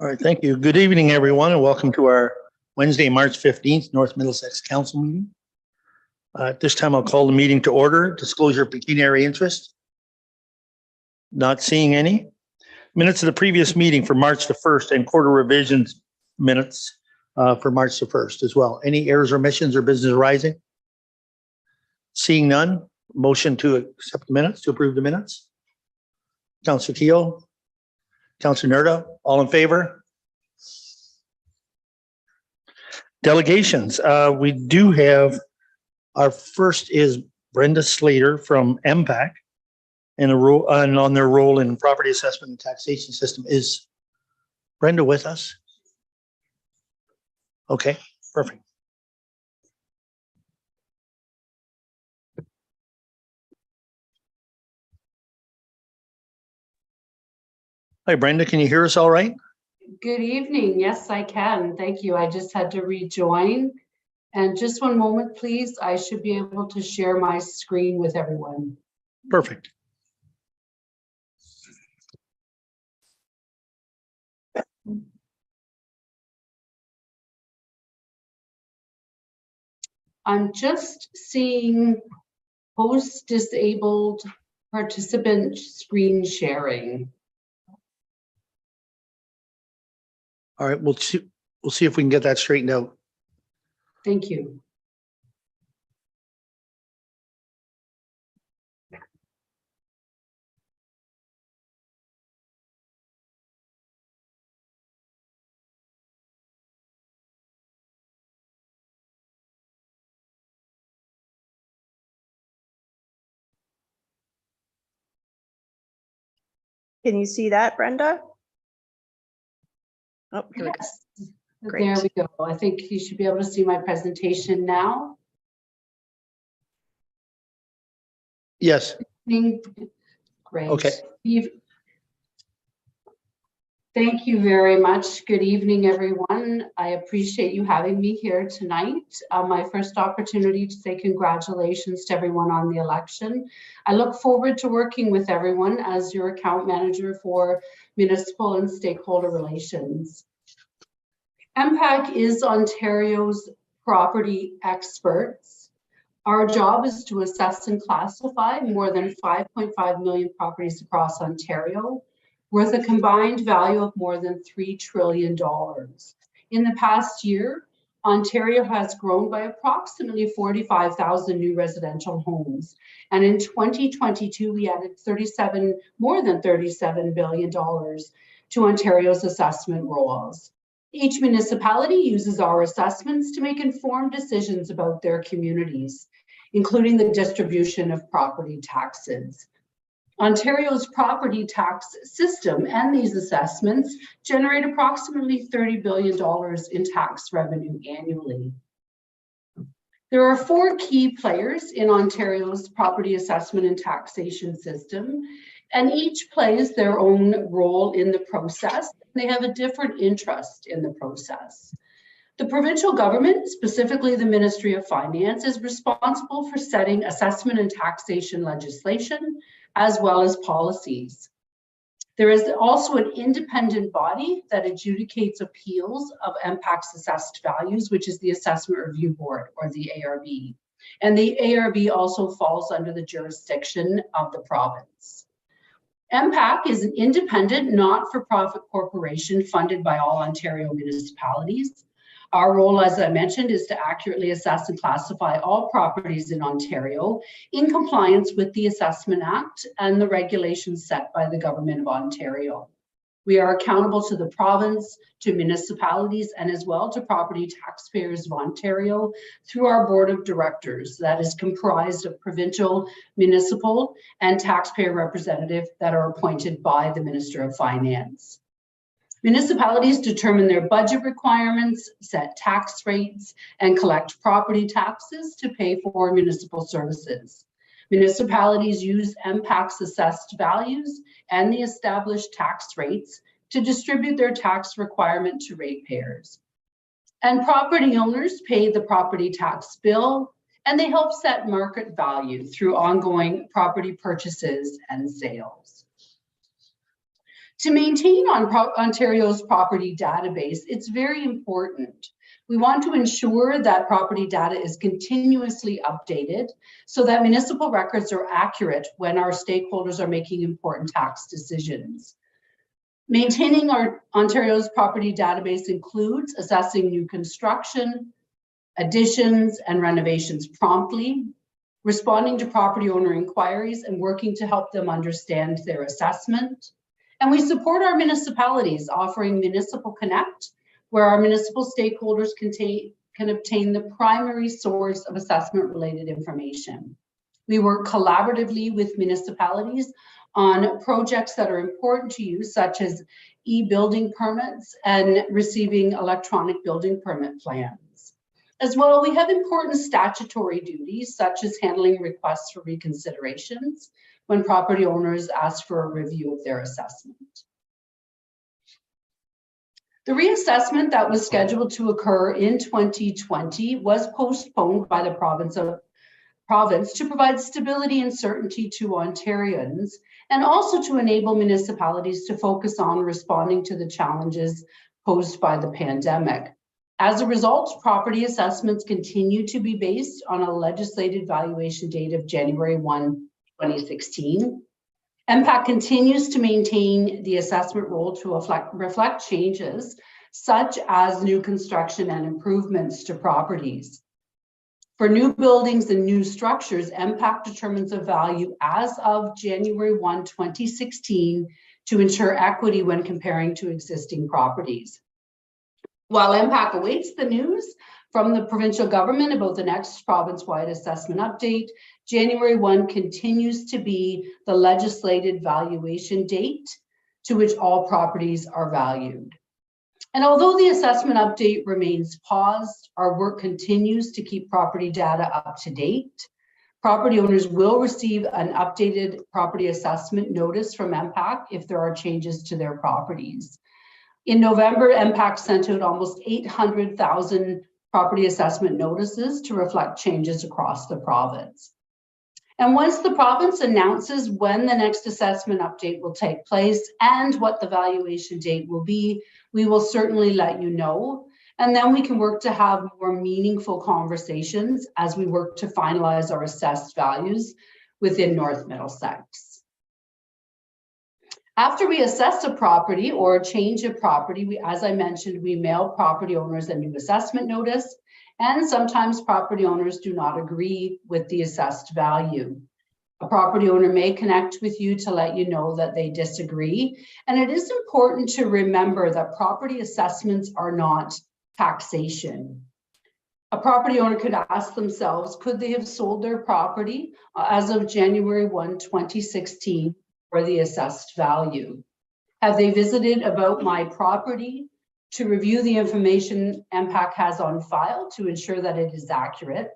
All right, thank you. Good evening, everyone, and welcome to our Wednesday, March 15th, North Middlesex Council meeting. At this time, I'll call the meeting to order. Disclosure of pecuniary interest. Not seeing any. Minutes of the previous meeting for March the 1st and quarter revisions minutes for March the 1st as well. Any errors, omissions, or business arising? Seeing none, motion to accept the minutes, to approve the minutes. Councilor Keogh, Councilor Nerda, all in favor? Delegations. We do have, our first is Brenda Slater from MPAC and on their role in property assessment and taxation system. Is Brenda with us? Okay, perfect. Hi, Brenda, can you hear us all right? Good evening. Yes, I can. Thank you. I just had to rejoin. And just one moment, please. I should be able to share my screen with everyone. Perfect. I'm just seeing host disabled participant screen sharing. All right, we'll see if we can get that straightened out. Thank you. Can you see that, Brenda? Oh, here we go. Yes. Great. There we go. I think you should be able to see my presentation now. Yes. Great. Okay. Thank you very much. Good evening, everyone. I appreciate you having me here tonight. My first opportunity to say congratulations to everyone on the election. I look forward to working with everyone as your account manager for municipal and stakeholder relations. MPAC is Ontario's property experts. Our job is to assess and classify more than 5.5 million properties across Ontario, worth a combined value of more than $3 trillion. In the past year, Ontario has grown by approximately 45,000 new residential homes. And in 2022, we added more than $37 billion to Ontario's assessment rolls. Each municipality uses our assessments to make informed decisions about their communities, including the distribution of property taxes. Ontario's property tax system and these assessments generate approximately $30 billion in tax revenue annually. There are 4 key players in Ontario's property assessment and taxation system, and each plays their own role in the process. They have a different interest in the process. The provincial government, specifically the Ministry of Finance, is responsible for setting assessment and taxation legislation, as well as policies. There is also an independent body that adjudicates appeals of MPAC's assessed values, which is the Assessment Review Board, or the ARB. And the ARB also falls under the jurisdiction of the province. MPAC is an independent, not-for-profit corporation funded by all Ontario municipalities. Our role, as I mentioned, is to accurately assess and classify all properties in Ontario in compliance with the Assessment Act and the regulations set by the Government of Ontario. We are accountable to the province, to municipalities, and as well to property taxpayers of Ontario through our board of directors that is comprised of provincial, municipal, and taxpayer representatives that are appointed by the Minister of Finance. Municipalities determine their budget requirements, set tax rates, and collect property taxes to pay for municipal services. Municipalities use MPAC's assessed values and the established tax rates to distribute their tax requirement to ratepayers. And property owners pay the property tax bill, and they help set market value through ongoing property purchases and sales. To maintain Ontario's property database, it's very important. We want to ensure that property data is continuously updated so that municipal records are accurate when our stakeholders are making important tax decisions. Maintaining Ontario's property database includes assessing new construction, additions, and renovations promptly, responding to property owner inquiries and working to help them understand their assessment. And we support our municipalities, offering Municipal Connect, where our municipal stakeholders can obtain the primary source of assessment-related information. We work collaboratively with municipalities on projects that are important to you, such as e-building permits and receiving electronic building permit plans. As well, we have important statutory duties, such as handling requests for reconsiderations when property owners ask for a review of their assessment. The reassessment that was scheduled to occur in 2020 was postponed by the province to provide stability and certainty to Ontarians, and also to enable municipalities to focus on responding to the challenges posed by the pandemic. As a result, property assessments continue to be based on a legislated valuation date of January 1, 2016. MPAC continues to maintain the assessment role to reflect changes such as new construction and improvements to properties. For new buildings and new structures, MPAC determines a value as of January 1, 2016 to ensure equity when comparing to existing properties. While MPAC awaits the news from the provincial government about the next province-wide assessment update, January 1 continues to be the legislated valuation date to which all properties are valued. And although the assessment update remains paused, our work continues to keep property data up to date. Property owners will receive an updated property assessment notice from MPAC if there are changes to their properties. In November, MPAC sent out almost 800,000 property assessment notices to reflect changes across the province. And once the province announces when the next assessment update will take place and what the valuation date will be, we will certainly let you know. And then we can work to have more meaningful conversations as we work to finalize our assessed values within North Middlesex. After we assess a property or change a property, as I mentioned, we mail property owners a new assessment notice, and sometimes property owners do not agree with the assessed value. A property owner may connect with you to let you know that they disagree, and it is important to remember that property assessments are not taxation. A property owner could ask themselves, could they have sold their property as of January 1, 2016 for the assessed value? Have they visited About My Property to review the information MPAC has on file to ensure that it is accurate?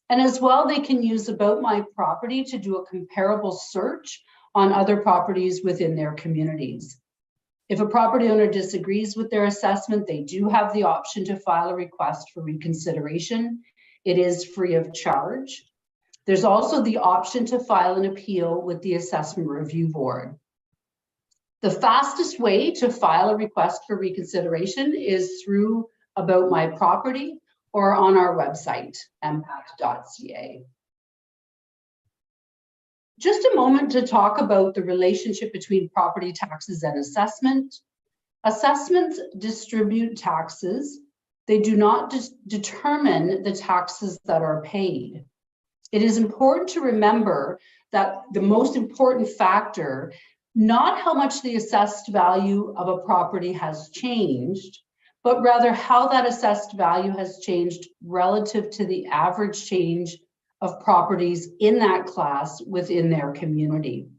And as well, they can use About My Property to do a comparable search on other properties within their communities. If a property owner disagrees with their assessment, they do have the option to file a request for reconsideration. It is free of charge. There's also the option to file an appeal with the Assessment Review Board. The fastest way to file a request for reconsideration is through About My Property or on our website, mpac.ca. Just a moment to talk about the relationship between property taxes and assessment. Assessments distribute taxes. They do not determine the taxes that are paid. It is important to remember that the most important factor, not how much the assessed value of a property has changed, but rather how that assessed value has changed relative to the average change of properties in that class within their community.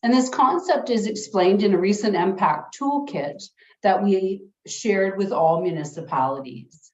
And this concept is explained in a recent MPAC toolkit that we shared with all municipalities.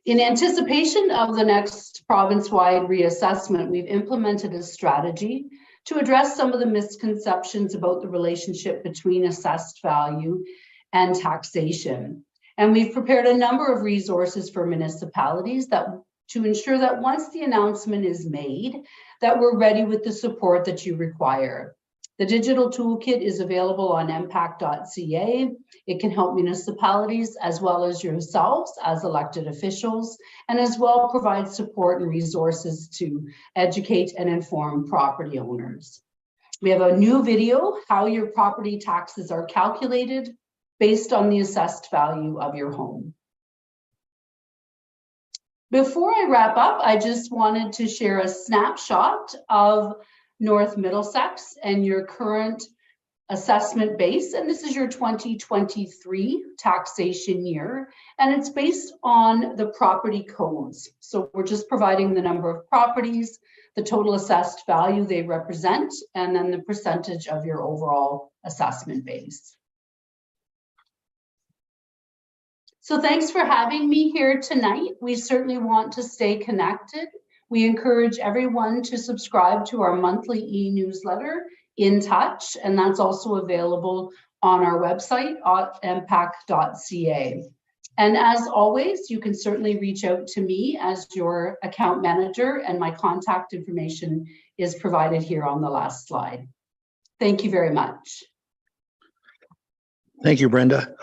In anticipation of the next province-wide reassessment, we've implemented a strategy to address some of the misconceptions about the relationship between assessed value and taxation. And we've prepared a number of resources for municipalities to ensure that once the announcement is made, that we're ready with the support that you require. The digital toolkit is available on mpact.ca. It can help municipalities as well as yourselves as elected officials, and as well provide support and resources to educate and inform property owners. We have a new video, how your property taxes are calculated based on the assessed value of your home. Before I wrap up, I just wanted to share a snapshot of North Middlesex and your current assessment base. And this is your 2023 taxation year, and it's based on the property codes. So we're just providing the number of properties, the total assessed value they represent, and then the percentage of your overall assessment base. So thanks for having me here tonight. We certainly want to stay connected. We encourage everyone to subscribe to our monthly e-newsletter, In Touch, and that's also available on our website at mpact.ca. And as always, you can certainly reach out to me as your account manager, and my contact information is provided here on the last slide. Thank you very much. Thank you, Brenda.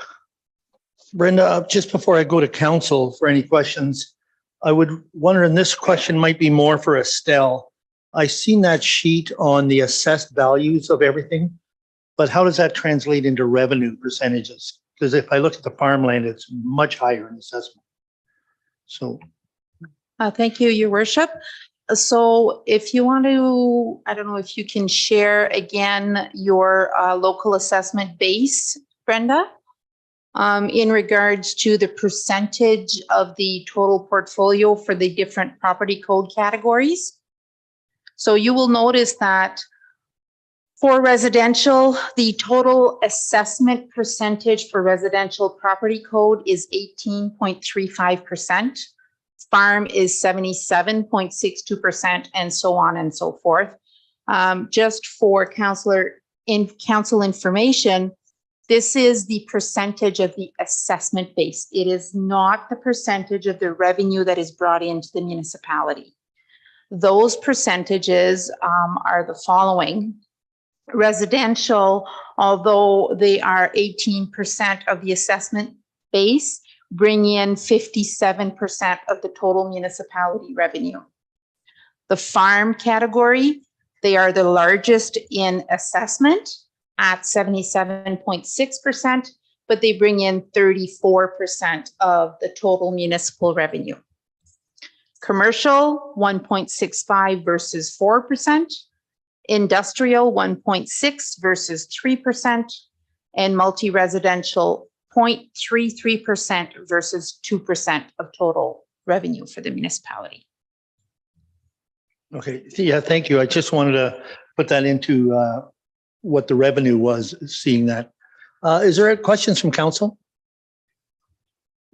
Brenda, just before I go to council for any questions, I would wonder, and this question might be more for Estelle. I seen that sheet on the assessed values of everything, but how does that translate into revenue percentages? Because if I look at the farmland, it's much higher in assessment. So. Thank you, Your Worship. So if you want to, I don't know if you can share again your local assessment base, Brenda, in regards to the percentage of the total portfolio for the different property code categories. So you will notice that for residential, the total assessment percentage for residential property code is 18.35%. Farm is 77.62%, and so on and so forth. Just for council information, this is the percentage of the assessment base. It is not the percentage of the revenue that is brought into the municipality. Those percentages are the following. Residential, although they are 18% of the assessment base, bring in 57% of the total municipality revenue. The farm category, they are the largest in assessment at 77.6%, but they bring in 34% of the total municipal revenue. Commercial, 1.65 versus 4%. Industrial, 1.6 versus 3%. And multi-residential, 0.33% versus 2% of total revenue for the municipality. Okay, yeah, thank you. I just wanted to put that into what the revenue was, seeing that. Is there questions from council?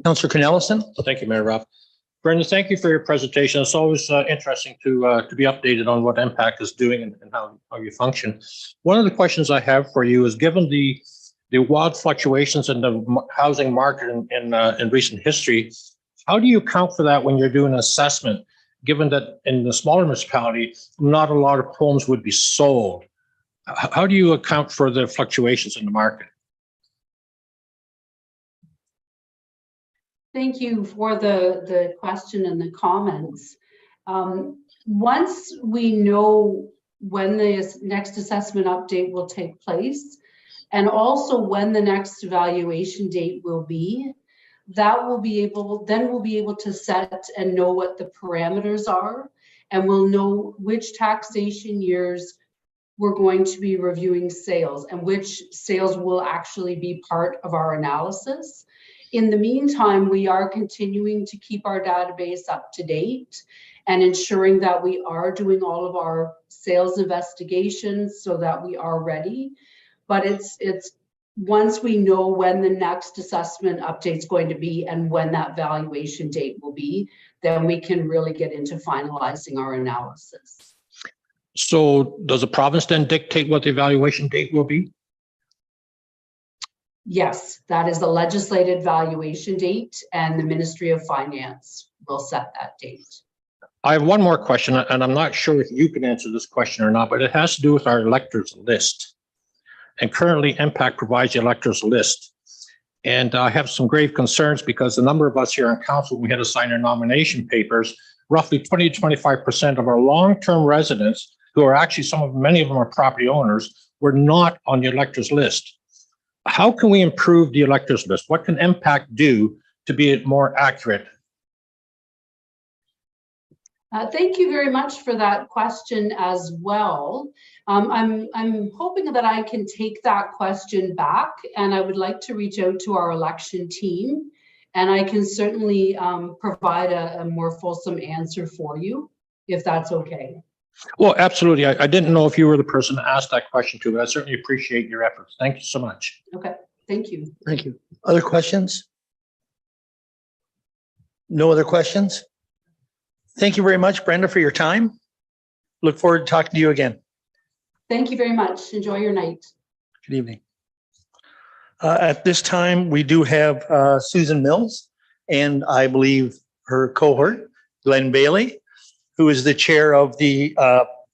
Councillor Cornelison? Thank you, Mayor Rob. Brenda, thank you for your presentation. It's always interesting to be updated on what MPACT is doing and how you function. One of the questions I have for you is, given the wild fluctuations in the housing market in recent history, how do you account for that when you're doing an assessment, given that in the smaller municipality, not a lot of homes would be sold? How do you account for the fluctuations in the market? Thank you for the question and the comments. Once we know when the next assessment update will take place, and also when the next evaluation date will be, that will be able, then we'll be able to set and know what the parameters are, and we'll know which taxation years we're going to be reviewing sales and which sales will actually be part of our analysis. In the meantime, we are continuing to keep our database up to date and ensuring that we are doing all of our sales investigations so that we are ready. But it's once we know when the next assessment update is going to be and when that valuation date will be, then we can really get into finalizing our analysis. So does the province then dictate what the evaluation date will be? Yes, that is the legislated valuation date, and the Ministry of Finance will set that date. I have one more question, and I'm not sure if you can answer this question or not, but it has to do with our electors list. And currently, MPAC provides the electors list. And I have some grave concerns because the number of us here on council, we had to sign our nomination papers, roughly 20 to 25% of our long-term residents, who are actually many of them are property owners, were not on the electors list. How can we improve the electors list? What can MPAC do to be more accurate? Thank you very much for that question as well. I'm hoping that I can take that question back, and I would like to reach out to our election team, and I can certainly provide a more fulsome answer for you, if that's okay. Well, absolutely. I didn't know if you were the person to ask that question to, but I certainly appreciate your efforts. Thank you so much. Okay, thank you. Thank you. Other questions? No other questions? Thank you very much, Brenda, for your time. Look forward to talking to you again. Thank you very much. Enjoy your night. Good evening. At this time, we do have Susan Mills and I believe her cohort, Glenn Bailey, who is the chair of the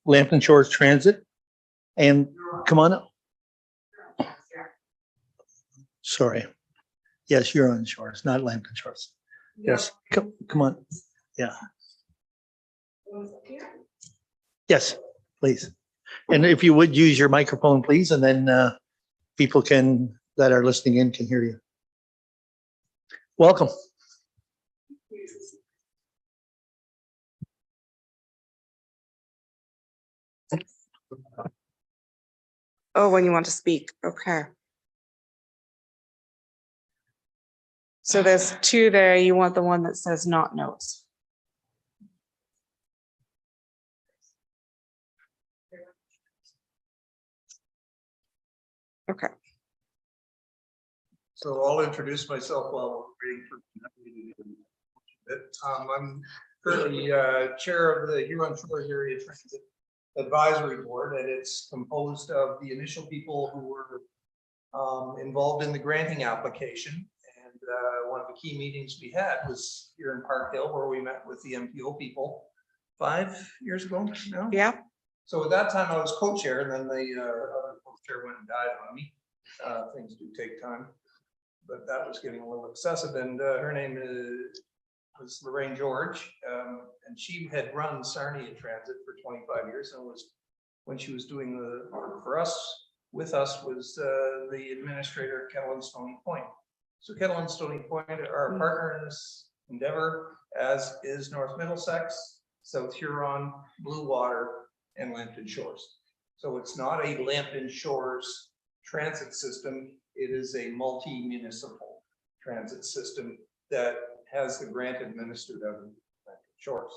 Lambton Shores Transit. And come on up. Sorry. Yes, you're on Shores, not Lambton Shores. Yes, come on. Yeah. Yes, please. And if you would use your microphone, please, and then people that are listening in can hear you. Welcome. Oh, when you want to speak, okay. So there's two there. You want the one that says not notes. Okay. So I'll introduce myself while we're waiting for. I'm currently chair of the Huron Shores Area Transit Advisory Board, and it's composed of the initial people who were involved in the granting application. And one of the key meetings we had was here in Park Hill, where we met with the MPO people 5 years ago now. Yeah. So at that time I was co-chair, and then the other co-chair went and died on me. Things do take time, but that was getting a little excessive. And her name was Lorraine George, and she had run Sarnia Transit for 25 years, and was when she was doing the for us with us was the administrator at Kettle and Stony Point. So Kettle and Stony Point are a partner in this endeavor, as is North Middlesex, South Huron, Blue Water, and Lambton Shores. So it's not a Lambton Shores transit system. It is a multi-municipal transit system that has the grant administered out of Lambton Shores.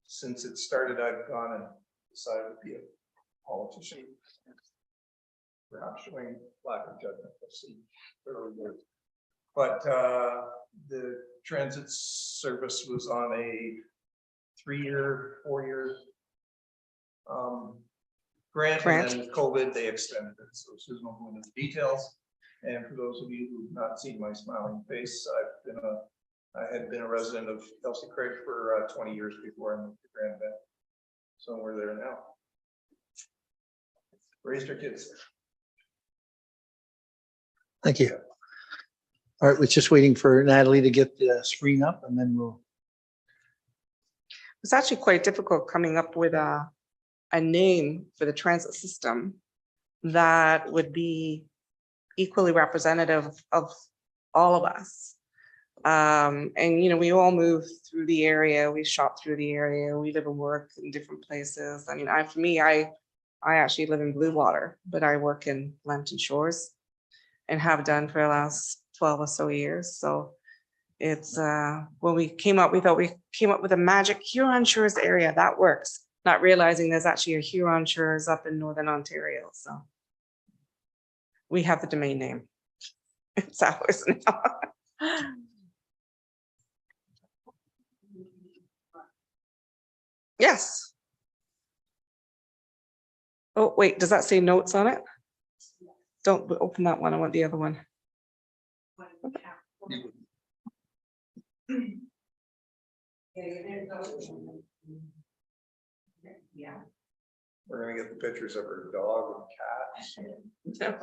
Since it started, I've gone and decided to be a politician. Perhaps showing lack of judgment. We'll see. But the transit service was on a 3-year, 4-year grant, and then with COVID they extended it. So Susan will go into the details. And for those of you who've not seen my smiling face, I had been a resident of Kelsey Craig for 20 years before I moved to Grand Bend. So we're there now. Raised our kids. Thank you. All right, we're just waiting for Natalie to get the screen up, and then we'll. It's actually quite difficult coming up with a name for the transit system that would be equally representative of all of us. And you know, we all move through the area, we shop through the area, we live and work in different places. I mean, for me, I actually live in Blue Water, but I work in Lambton Shores and have done for the last 12 or so years. So it's when we came up, we thought we came up with a magic Huron Shores area that works, not realizing there's actually a Huron Shores up in Northern Ontario. So we have the domain name. It's ours now. Yes. Oh, wait, does that say notes on it? Don't open that one. I want the other one. Yeah. We're gonna get the pictures of her dog and cat.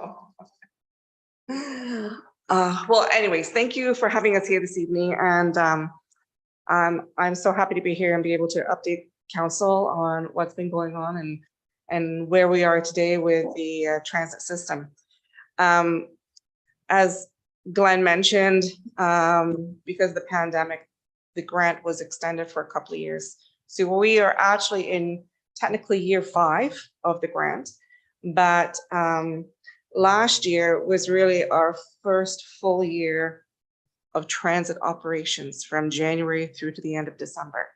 Well, anyways, thank you for having us here this evening, and I'm so happy to be here and be able to update council on what's been going on and where we are today with the transit system. As Glenn mentioned, because of the pandemic, the grant was extended for a couple of years. So we are actually in technically year 5 of the grant, but last year was really our first full year of transit operations from January through to the end of December.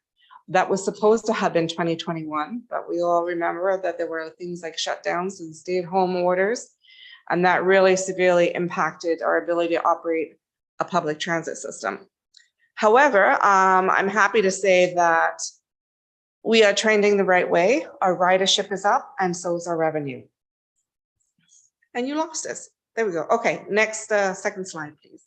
That was supposed to have been 2021, but we all remember that there were things like shutdowns and stay-at-home orders, and that really severely impacted our ability to operate a public transit system. However, I'm happy to say that we are trending the right way. Our ridership is up, and so is our revenue. And you lost us. There we go. Okay, next, second slide, please.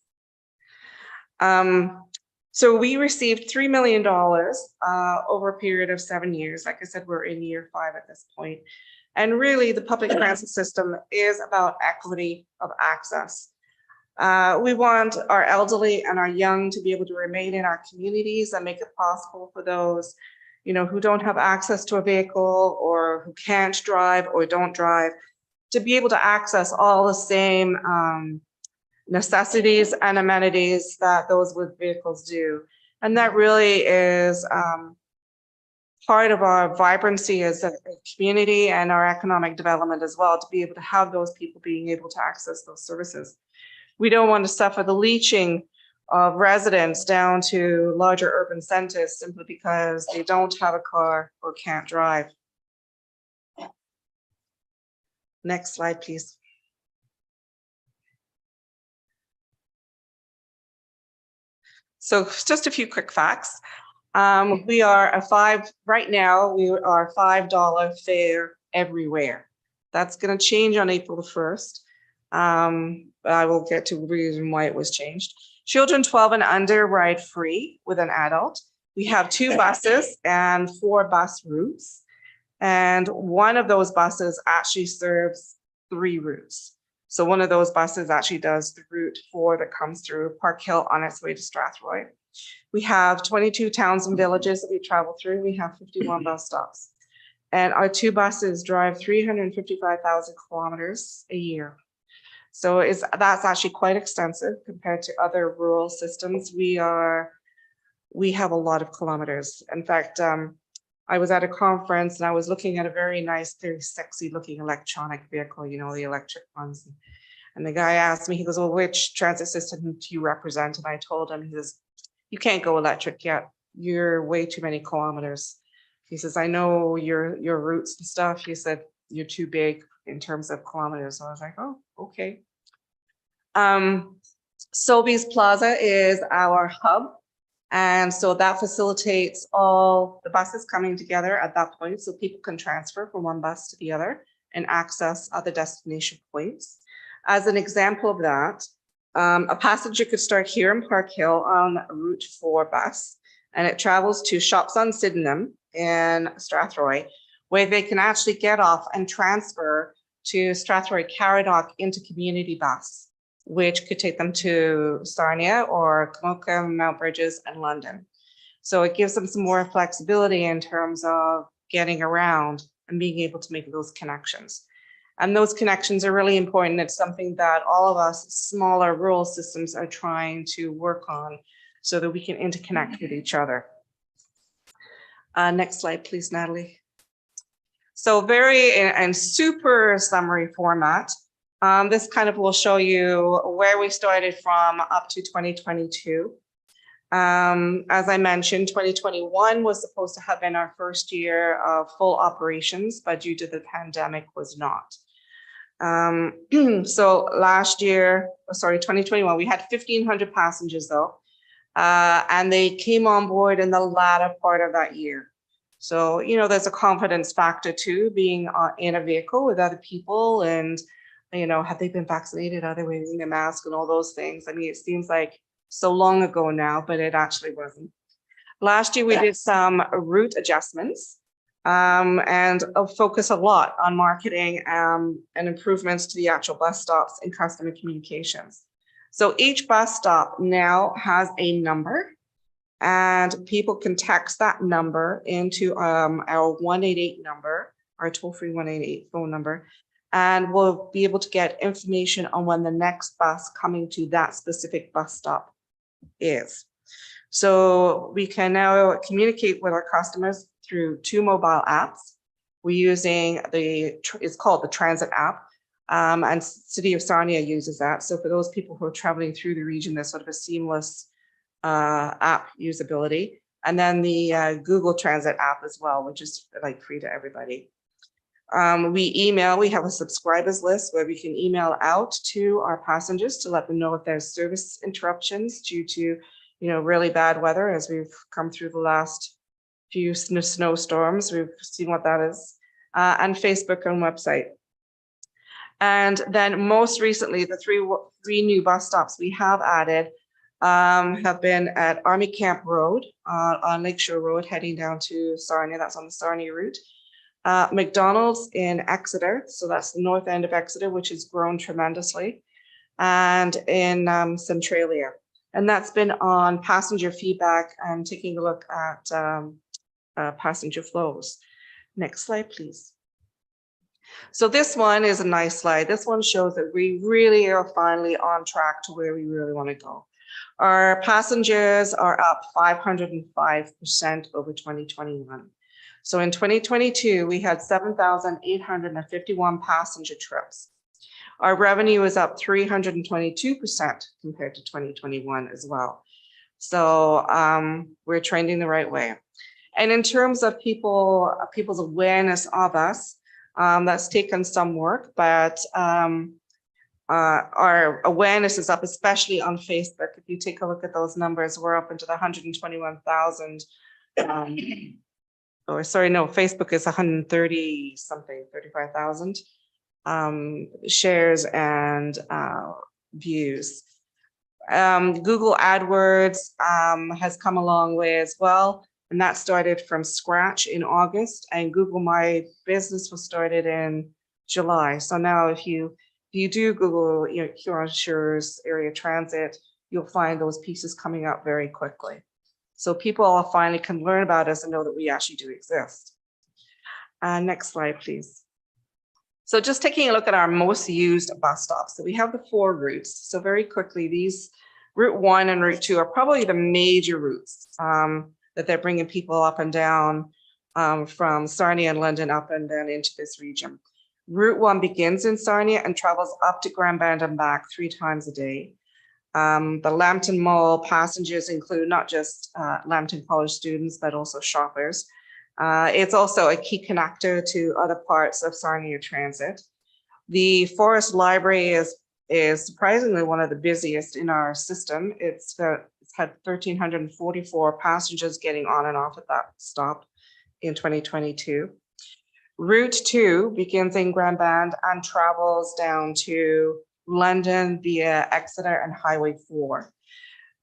So we received $3 million over a period of 7 years. Like I said, we're in year 5 at this point. And really, the public transit system is about equity of access. We want our elderly and our young to be able to remain in our communities and make it possible for those, you know, who don't have access to a vehicle or who can't drive or don't drive, to be able to access all the same necessities and amenities that those with vehicles do. And that really is part of our vibrancy as a community and our economic development as well, to be able to have those people being able to access those services. We don't want to suffer the leaching of residents down to larger urban centers simply because they don't have a car or can't drive. Next slide, please. So just a few quick facts. We are right now, we are $5 fare everywhere. That's going to change on April the 1st. I will get to the reason why it was changed. Children 12 and under ride free with an adult. We have 2 buses and 4 bus routes. And one of those buses actually serves 3 routes. So one of those buses actually does the route 4 that comes through Park Hill on its way to Strathroy. We have 22 towns and villages that we travel through. We have 51 bus stops. And our 2 buses drive 355,000 kilometers a year. So that's actually quite extensive compared to other rural systems. We have a lot of kilometers. In fact, I was at a conference and I was looking at a very nice, very sexy looking electronic vehicle, you know, the electric ones. And the guy asked me, he goes, well, which transit system do you represent? And I told him, he says, you can't go electric yet. You're way too many kilometers. He says, I know your routes and stuff. He said, you're too big in terms of kilometers. So I was like, oh, okay. Sobeys Plaza is our hub. And so that facilitates all the buses coming together at that point, so people can transfer from one bus to the other and access other destination points. As an example of that, a passenger could start here in Park Hill on Route 4 bus, and it travels to Shops on Sydenham in Strathroy, where they can actually get off and transfer to Strathroy Caradoc into community bus, which could take them to Sarnia or Camoka, Mount Bridges, and London. So it gives them some more flexibility in terms of getting around and being able to make those connections. And those connections are really important. It's something that all of us smaller rural systems are trying to work on so that we can interconnect with each other. Next slide, please, Natalie. So very and super summary format. This kind of will show you where we started from up to 2022. As I mentioned, 2021 was supposed to have been our first year of full operations, but due to the pandemic was not. So last year, sorry, 2021, we had 1,500 passengers though, and they came on board in the latter part of that year. So, you know, there's a confidence factor too, being in a vehicle with other people and, you know, have they been vaccinated? Are they wearing a mask and all those things? I mean, it seems like so long ago now, but it actually wasn't. Last year, we did some route adjustments and focus a lot on marketing and improvements to the actual bus stops and customer communications. So each bus stop now has a number, and people can text that number into our 188 number, our toll-free 188 phone number, and we'll be able to get information on when the next bus coming to that specific bus stop is. So we can now communicate with our customers through 2 mobile apps. We're using it's called the Transit app, and City of Sarnia uses that. So for those people who are traveling through the region, there's sort of a seamless app usability. And then the Google Transit app as well, which is like free to everybody. We have a subscribers list where we can email out to our passengers to let them know if there's service interruptions due to, really bad weather, as we've come through the last few snowstorms. We've seen what that is, and Facebook and website. And then most recently, the three new bus stops we have added have been at Army Camp Road on Lakeshore Road, heading down to Sarnia. That's on the Sarnia route. McDonald's in Exeter, so that's the north end of Exeter, which has grown tremendously, and in Centralia. And that's been on passenger feedback and taking a look at passenger flows. Next slide, please. So this one is a nice slide. This one shows that we really are finally on track to where we really want to go. Our passengers are up 505% over 2021. So in 2022, we had 7,851 passenger trips. Our revenue is up 322% compared to 2021 as well. So we're trending the right way. And in terms of people's awareness of us, that's taken some work, but our awareness is up, especially on Facebook. If you take a look at those numbers, we're up into the 121,000. Facebook is 130 something, 35,000 shares and views. Google AdWords has come a long way as well, and that started from scratch in August, and Google My Business was started in July. So now if you do Google, Huron Shores Area Transit, you'll find those pieces coming up very quickly. So people finally can learn about us and know that we actually do exist. Next slide, please. So just taking a look at our most used bus stops. So we have the 4 routes. So very quickly, these Route 1 and Route 2 are probably the major routes that they're bringing people up and down from Sarnia and London up and then into this region. Route 1 begins in Sarnia and travels up to Grand Band and back 3 times a day. The Lambton Mall passengers include not just Lambton College students, but also shoppers. It's also a key connector to other parts of Sarnia Transit. The Forest Library is surprisingly one of the busiest in our system. It's had 1,344 passengers getting on and off at that stop in 2022. Route 2 begins in Grand Band and travels down to London via Exeter and Highway 4.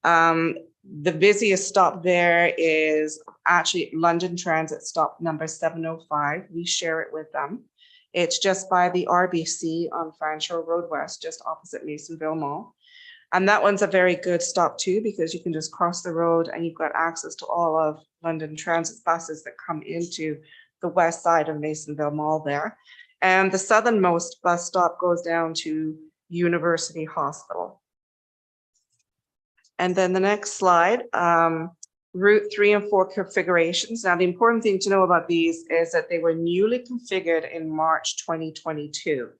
The busiest stop there is actually London Transit stop number 705. We share it with them. It's just by the RBC on Fanshawe Road West, just opposite Masonville Mall. And that one's a very good stop too, because you can just cross the road and you've got access to all of London Transit's buses that come into the west side of Masonville Mall there. And the southernmost bus stop goes down to University Hospital. And then the next slide, Route 3 and 4 configurations. Now, the important thing to know about these is that they were newly configured in March 2022.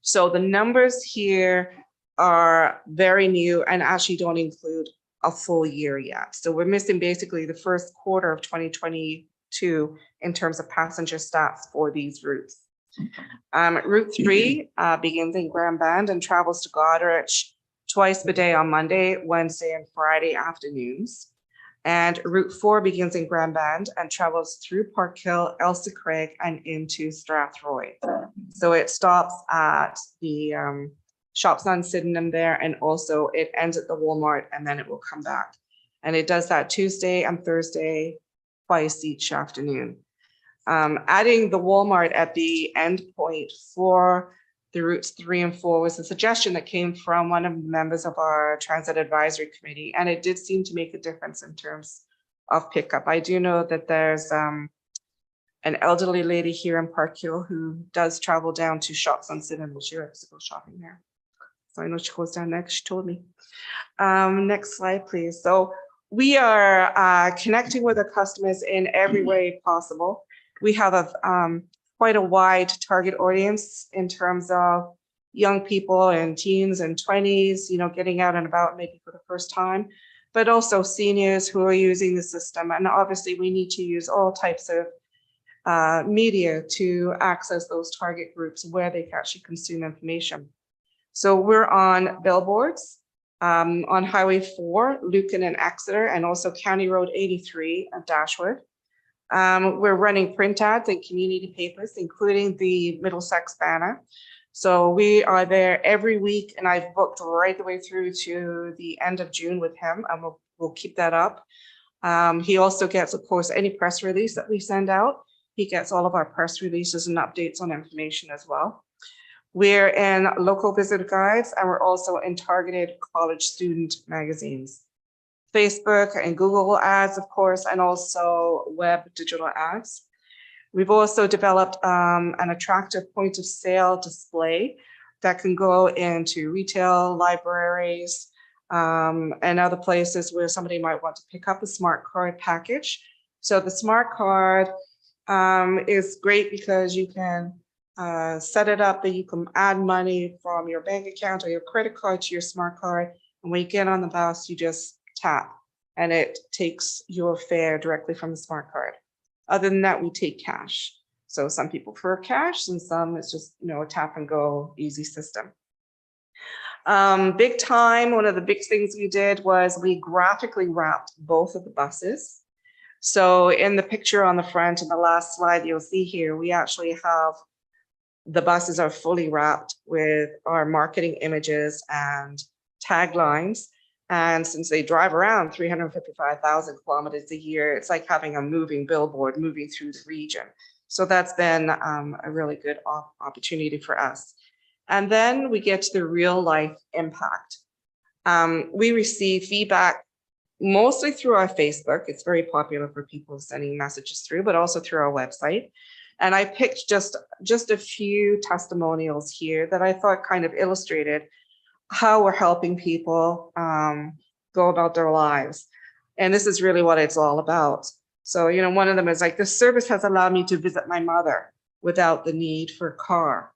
So the numbers here are very new and actually don't include a full year yet. So we're missing basically the first quarter of 2022 in terms of passenger stats for these routes. Route 3 begins in Grand Band and travels to Goderich twice a day on Monday, Wednesday, and Friday afternoons. And Route 4 begins in Grand Band and travels through Park Hill, Elsa Craig, and into Strathroy. So it stops at the shops on Sydenham there, and also it ends at the Walmart, and then it will come back. And it does that Tuesday and Thursday, twice each afternoon. Adding the Walmart at the end point for the routes 3 and 4 was a suggestion that came from one of the members of our Transit Advisory Committee, and it did seem to make a difference in terms of pickup. I do know that there's an elderly lady here in Park Hill who does travel down to Shops on City and Lashira to go shopping there. So I know she goes down next, she told me. Next slide, please. So we are connecting with our customers in every way possible. We have quite a wide target audience in terms of young people and teens and 20s, getting out and about maybe for the first time, but also seniors who are using the system. And obviously we need to use all types of media to access those target groups where they can actually consume information. So we're on billboards on Highway 4, Lucan and Exeter, and also County Road 83 at Dashwood. We're running print ads in community papers, including the Middlesex Banner. So we are there every week, and I've booked right the way through to the end of June with him, and we'll keep that up. He also gets, of course, any press release that we send out. He gets all of our press releases and updates on information as well. We're in local visitor guides, and we're also in targeted college student magazines. Facebook and Google ads, of course, and also web digital ads. We've also developed an attractive point of sale display that can go into retail, libraries, and other places where somebody might want to pick up a smart card package. So the smart card is great because you can set it up that you can add money from your bank account or your credit card to your smart card. And when you get on the bus, you just tap and it takes your fare directly from the smart card. Other than that, we take cash. So some people prefer cash and some it's just, a tap and go easy system. Big time, one of the big things we did was we graphically wrapped both of the buses. So in the picture on the front and the last slide you'll see here, we actually have the buses are fully wrapped with our marketing images and taglines. And since they drive around 355,000 kilometers a year, it's like having a moving billboard moving through the region. So that's been a really good opportunity for us. And then we get to the real life impact. We receive feedback mostly through our Facebook. It's very popular for people sending messages through, but also through our website. And I picked just a few testimonials here that I thought kind of illustrated how we're helping people go about their lives. And this is really what it's all about. So, one of them is like, this service has allowed me to visit my mother without the need for a car.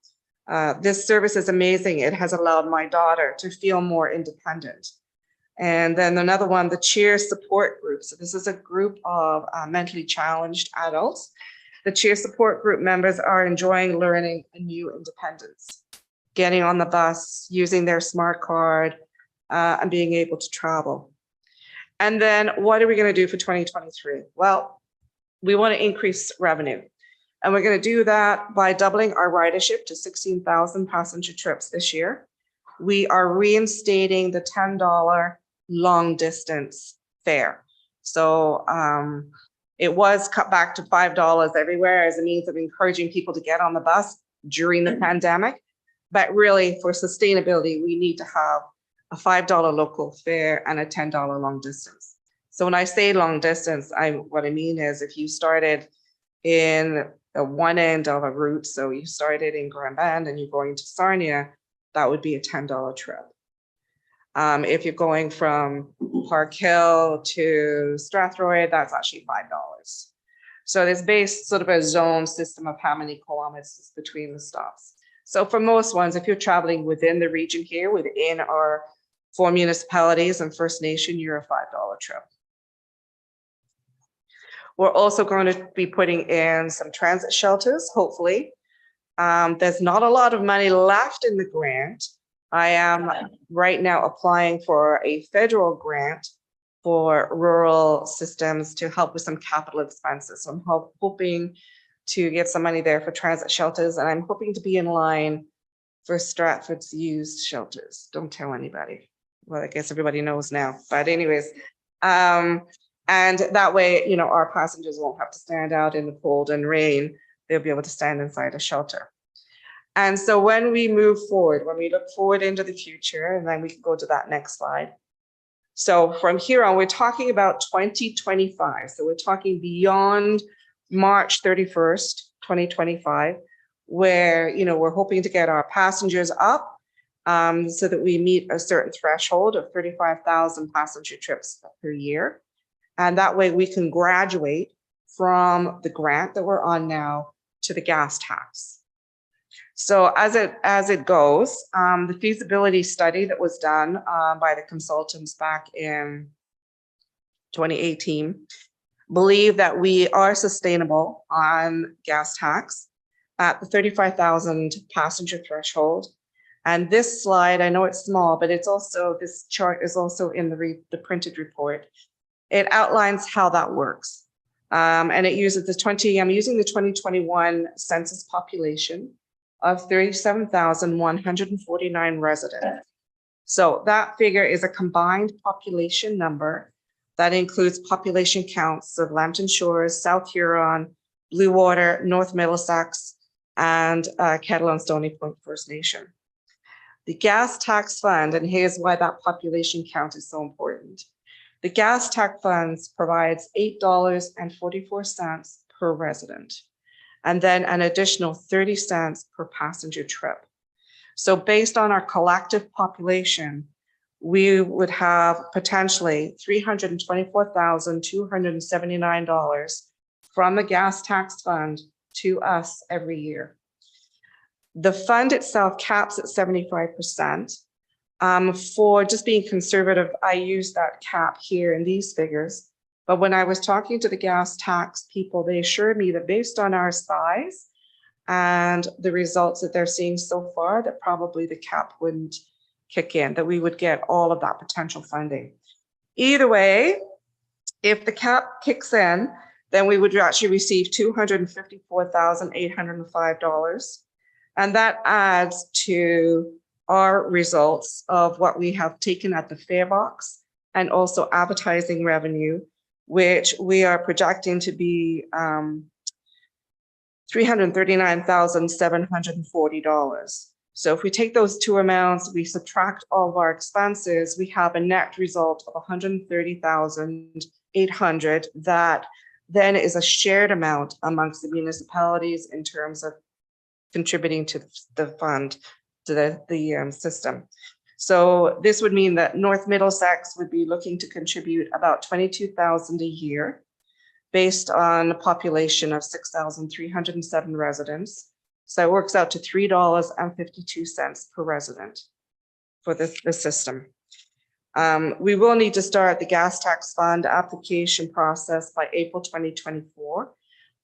This service is amazing. It has allowed my daughter to feel more independent. And then another one, the Cheer Support Group. So this is a group of mentally challenged adults. The Cheer Support Group members are enjoying learning a new independence, getting on the bus, using their smart card, and being able to travel. And then what are we going to do for 2023? Well, we want to increase revenue. And we're going to do that by doubling our ridership to 16,000 passenger trips this year. We are reinstating the $10 long distance fare. So it was cut back to $5 everywhere as a means of encouraging people to get on the bus during the pandemic. But really, for sustainability, we need to have a $5 local fare and a $10 long distance. So when I say long distance, what I mean is if you started in the one end of a route, so you started in Grand Band and you're going to Sarnia, that would be a $10 trip. If you're going from Park Hill to Strathroy, that's actually $5. So there's based sort of a zone system of how many kilometers between the stops. So for most ones, if you're traveling within the region here, within our 4 municipalities and First Nation, you're a $5 trip. We're also going to be putting in some transit shelters, hopefully. There's not a lot of money left in the grant. I am right now applying for a federal grant for rural systems to help with some capital expenses. So I'm hoping to get some money there for transit shelters, and I'm hoping to be in line for Stratford's used shelters. Don't tell anybody. Well, I guess everybody knows now. But anyways, And that way, you know, our passengers won't have to stand out in the cold and rain. They'll be able to stand inside a shelter. And so when we move forward, when we look forward into the future, and then we can go to that next slide. So from here on, we're talking about 2025. So we're talking beyond March 31st, 2025, where, you know, we're hoping to get our passengers up so that we meet a certain threshold of 35,000 passenger trips per year. And that way we can graduate from the grant that we're on now to the gas tax. So as it goes, the feasibility study that was done by the consultants back in 2018 believe that we are sustainable on gas tax at the 35,000 passenger threshold. And this slide, I know it's small, but it's also, this chart is also in the printed report. It outlines how that works. And it uses I'm using the 2021 census population of 37,149 residents. So that figure is a combined population number that includes population counts of Lambton Shores, South Huron, Blue Water, North Middlesex, and Kettle and Stony Point First Nation. The gas tax fund, and here's why that population count is so important. The gas tax funds provides $8.44 per resident, and then an additional 30 cents per passenger trip. So based on our collective population, we would have potentially $324,279 from the gas tax fund to us every year. The fund itself caps at 75%. For just being conservative, I use that cap here in these figures. But when I was talking to the gas tax people, they assured me that based on our size and the results that they're seeing so far, that probably the cap wouldn't kick in, that we would get all of that potential funding. Either way, if the cap kicks in, then we would actually receive $254,805. And that adds to our results of what we have taken at the fare box and also advertising revenue, which we are projecting to be $339,740. So if we take those two amounts, we subtract all of our expenses, we have a net result of $130,800 that then is a shared amount amongst the municipalities in terms of contributing to the fund, to the system. So this would mean that North Middlesex would be looking to contribute about $22,000 a year based on a population of 6,307 residents. So it works out to $3.52 per resident for the system. We will need to start the gas tax fund application process by April 2024,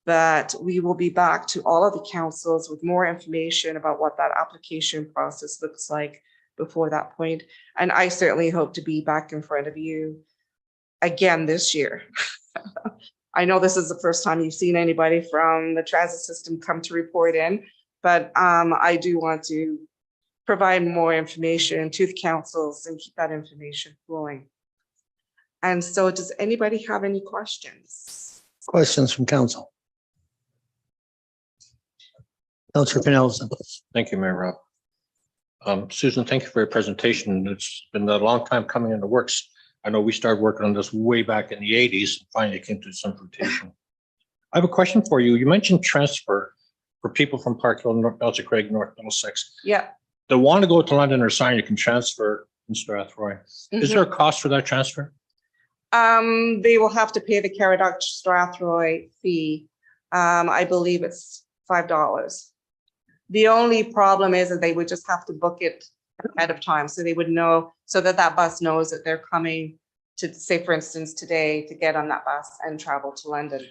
but we will be back to all of the councils with more information about what that application process looks like before that point. And I certainly hope to be back in front of you again this year. I know this is the first time you've seen anybody from the transit system come to report in, but I do want to provide more information to the councils and keep that information flowing. And so does anybody have any questions? Questions from council? Councilor Pinelson. Thank you, Mayor Rob. Susan, thank you for your presentation. It's been a long time coming in the works. I know we started working on this way back in the 80s and finally came to some fruition. I have a question for you. You mentioned transfer for people from Parkhill, North Elsicraig, North Middlesex. Yeah. They want to go to London or Sarnia, you can transfer in Strathroy. Is there a cost for that transfer? They will have to pay the Caradoc Strathroy fee. I believe it's $5. The only problem is that they would just have to book it ahead of time, so they would know, so that that bus knows that they're coming to, say, for instance, today to get on that bus and travel to London.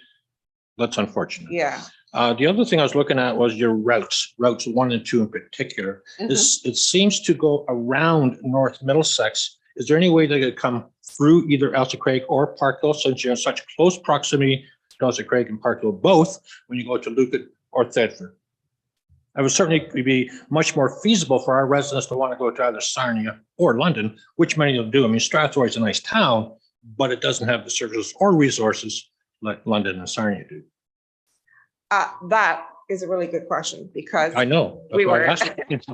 That's unfortunate. Yeah. The other thing I was looking at was your routes 1 and 2 in particular. It seems to go around North Middlesex. Is there any way they could come through either Elsicraig or Parkhill, since you're in such close proximity to Elsicraig and Parkhill both when you go to Lucan or Thetford? It would certainly be much more feasible for our residents to want to go to either Sarnia or London, which many of them do. I mean, Strathroy is a nice town, but it doesn't have the services or resources like London and Sarnia do? That is a really good question because I know. that's We why I were- asked it.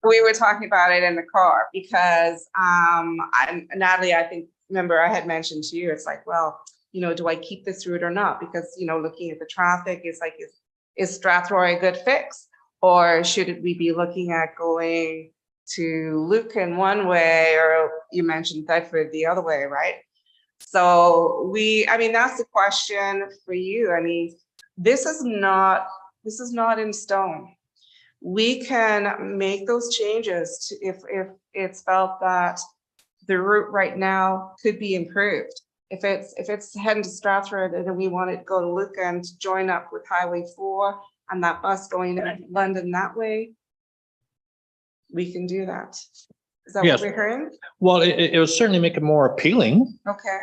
we were talking about it in the car because Natalie, I think, remember I had mentioned to you, it's like, well, do I keep this route or not? Because, looking at the traffic, it's like, is Strathroy a good fix? Or should we be looking at going to Lucan one way, or you mentioned Thetford the other way, right? So that's the question for you. I mean, this is not in stone. We can make those changes if it's felt that the route right now could be improved. If it's heading to Stratford and we want it to go to Lucan to join up with Highway 4 and that bus going to London that way, we can do that. Is that Yes. what we're hearing? Well, it would certainly make it more appealing, Okay.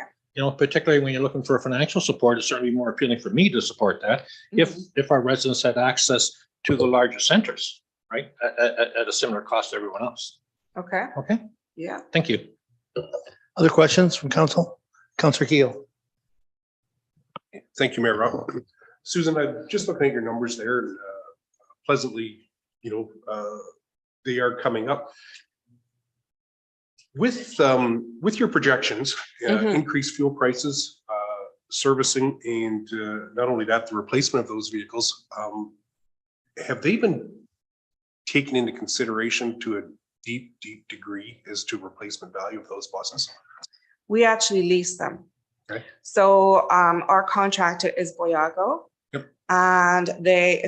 particularly when you're looking for financial support. It's certainly more appealing for me to support that if our residents had access to the larger centers, right, at a similar cost to everyone else. Okay. Okay, Yeah. thank you. Other questions from council? Councillor Keel. Thank you, Mayor Rob. Susan, I'm just looking at your numbers there and pleasantly, they are coming up. With your projections, Mhm. increased fuel prices, servicing, and not only that, the replacement of those vehicles, have they been taken into consideration to a deep, deep degree as to replacement value of those buses? We actually lease them. Okay. So our contractor is Boyago. Yep. And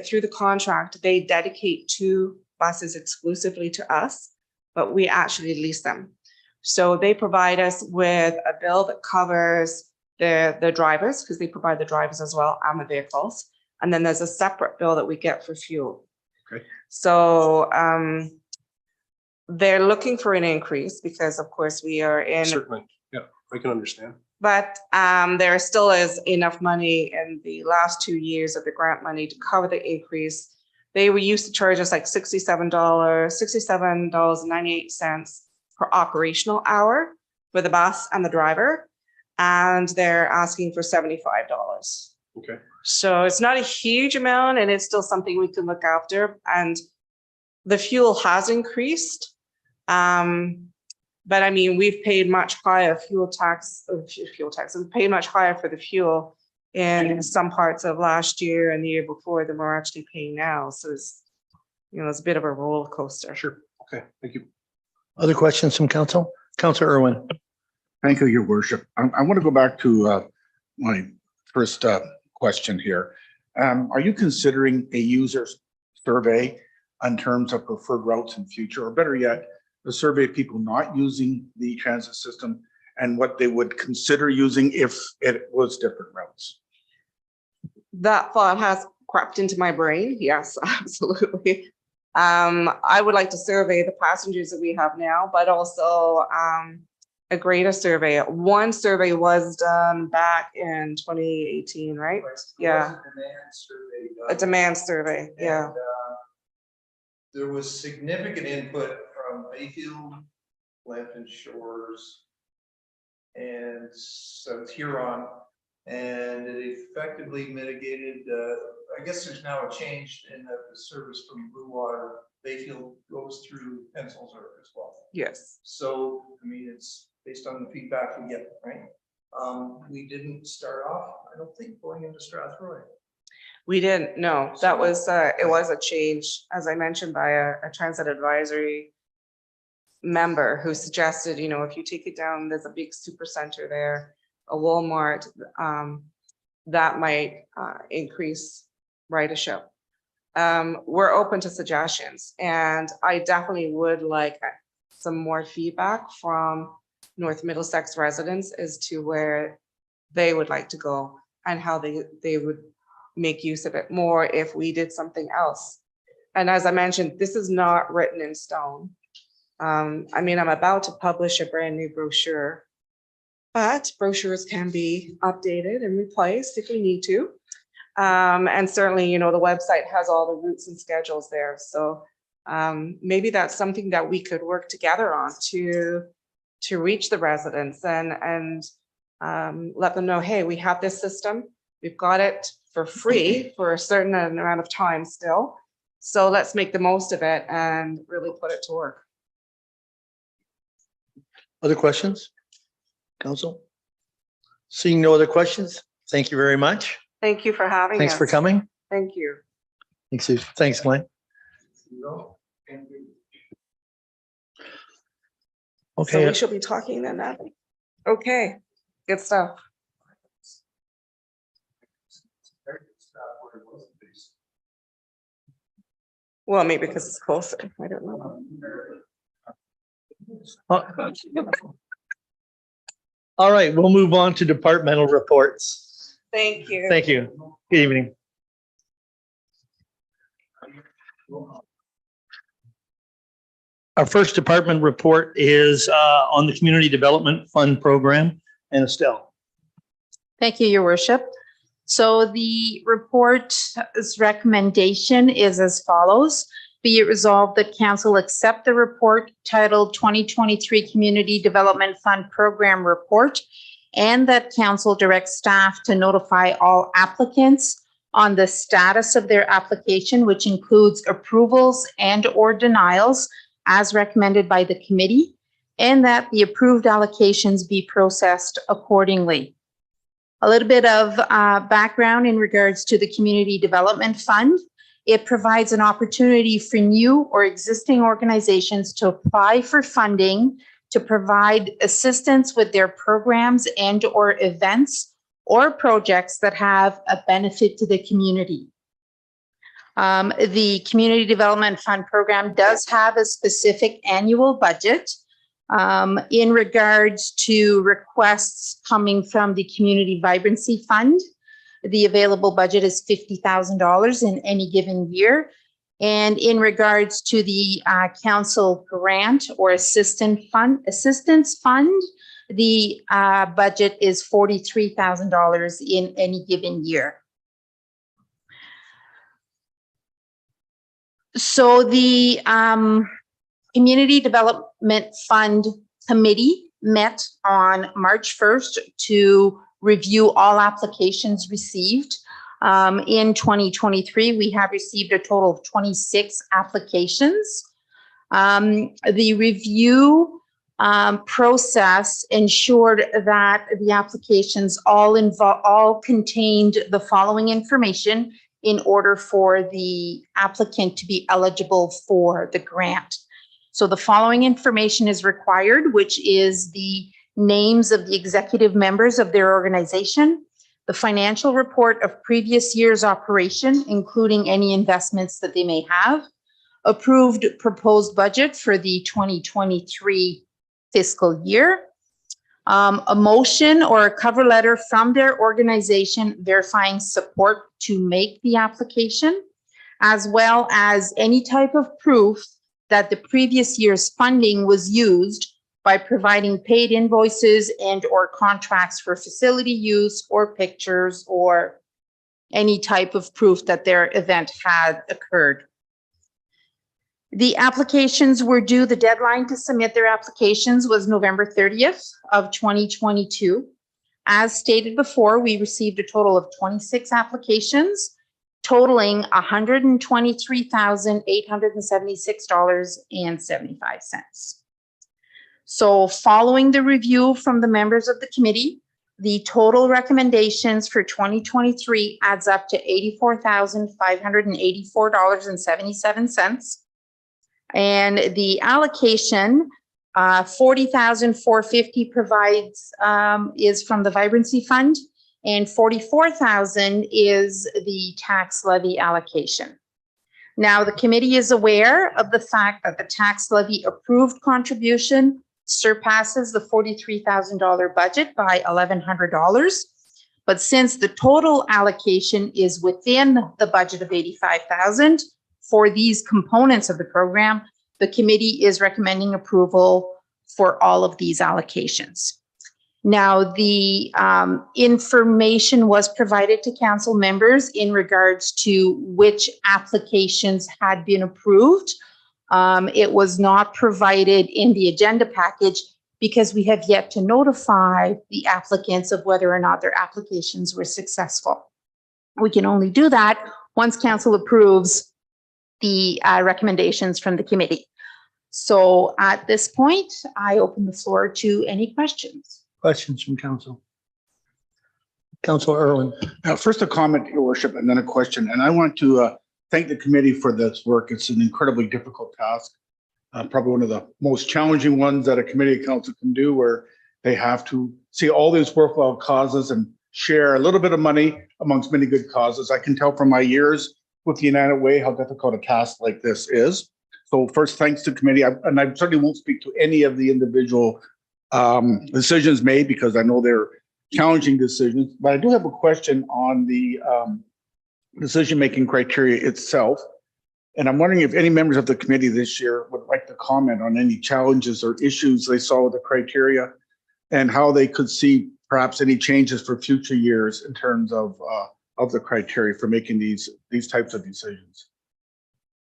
through the contract, they dedicate 2 buses exclusively to us, but we actually lease them. So they provide us with a bill that covers the drivers, because they provide the drivers as well and the vehicles. And then there's a separate bill that we get for fuel. Okay. So they're looking for an increase because of course we are in. Certainly, yeah, I can understand. But there still is enough money in the last 2 years of the grant money to cover the increase. They were used to charge us like $67.98 per operational hour for the bus and the driver. And they're asking for $75. Okay. So it's not a huge amount and it's still something we can look after. And the fuel has increased. But I mean, we've paid much higher fuel tax. We've paid much higher for the fuel in some parts of last year and the year before than we're actually paying now. So it's a bit of a roller coaster. Sure. Okay. Thank you. Other questions from council? Councillor Irwin. Thank you, Your Worship. I want to go back to my first question here. Are you considering a user survey in terms of preferred routes in future, or better yet, a survey of people not using the transit system and what they would consider using if it was different routes? That thought has crept into my brain. Yes, absolutely. I would like to survey the passengers that we have now, but also a greater survey. One survey was done back in 2018, right? Yeah. A demand survey, yeah. There was significant input from Bayfield, Lambton Shores, and South Huron, and it effectively mitigated, I guess there's now a change in the service from Blue Water. Bayfield goes through Pensalsburg as well. Yes. So, I mean, it's based on the feedback we get, right? We didn't start off, I don't think, going into Strathroy. We didn't, no, that was, it was a change, as I mentioned, by a transit advisory member who suggested, if you take it down, there's a big super center there, a Walmart, that might increase ridership. We're open to suggestions, and I definitely would like some more feedback from North Middlesex residents as to where they would like to go and how they would make use of it more if we did something else. And as I mentioned, this is not written in stone. I mean, I'm about to publish a brand new brochure, but brochures can be updated and replaced if we need to. And certainly, the website has all the routes and schedules there. So maybe that's something that we could work together on to to reach the residents and let them know, hey, we have this system. We've got it for free for a certain amount of time still. So let's make the most of it and really put it to work. Other questions? Council? Seeing no other questions, thank you very much. Thank you for having us. Thanks for coming. Thank you. Thanks, Susan. Thanks, Glenn. So Okay, we should be talking then, Natalie. Okay, good stuff. Well, maybe because it's closer. I don't know. all right, we'll move on to departmental reports. Thank you. Thank you. Good evening. Our first department report is on the Community Development Fund Program, and Estelle. Thank you, Your Worship. So the report's recommendation is as follows. Be it resolved that council accept the report titled 2023 Community Development Fund Program Report, and that council directs staff to notify all applicants on the status of their application, which includes approvals and or denials as recommended by the committee, and that the approved allocations be processed accordingly. A little bit of background in regards to the Community Development Fund. It provides an opportunity for new or existing organizations to apply for funding to provide assistance with their programs and or events or projects that have a benefit to the community. The Community Development Fund program does have a specific annual budget. In regards to requests coming from the Community Vibrancy Fund, the available budget is $50,000 in any given year. And in regards to the council grant or assistance fund, the budget is $43,000 in any given year. So the Community Development Fund Committee met on March 1st to review all applications received. In 2023, we have received a total of 26 applications. The review process ensured that the applications all contained the following information in order for the applicant to be eligible for the grant. So the following information is required, which is the names of the executive members of their organization, the financial report of previous year's operation, including any investments that they may have, approved proposed budget for the 2023 fiscal year, a motion or a cover letter from their organization verifying support to make the application, as well as any type of proof that the previous year's funding was used by providing paid invoices and or contracts for facility use or pictures or any type of proof that their event had occurred. The applications were due, the deadline to submit their applications was November 30th of 2022. As stated before, we received a total of 26 applications, totaling $123,876.75. So following the review from the members of the committee, the total recommendations for 2023 adds up to $84,584.77. And the allocation, $40,450 provides, is from the Vibrancy Fund, and $44,000 is the tax levy allocation. Now, the committee is aware of the fact that the tax levy approved contribution surpasses the $43,000 budget by $1,100. But since the total allocation is within the budget of $85,000 for these components of the program, the committee is recommending approval for all of these allocations. Now, the information was provided to council members in regards to which applications had been approved. It was not provided in the agenda package. because we have yet to notify the applicants of whether or not their applications were successful. We can only do that once council approves the recommendations from the committee. So at this point, I open the floor to any questions. Questions from council? Councilor Irwin. First a comment, Your Worship, and then a question. And I want to thank the committee for this work. It's an incredibly difficult task. Probably one of the most challenging ones that a committee of council can do, where they have to see all these worthwhile causes and share a little bit of money amongst many good causes. I can tell from my years with the United Way how difficult a task like this is. So first, thanks to committee, and I certainly won't speak to any of the individual decisions made because I know they're challenging decisions, but I do have a question on the decision-making criteria itself. And I'm wondering if any members of the committee this year would like to comment on any challenges or issues they saw with the criteria and how they could see perhaps any changes for future years in terms of the criteria for making these types of decisions.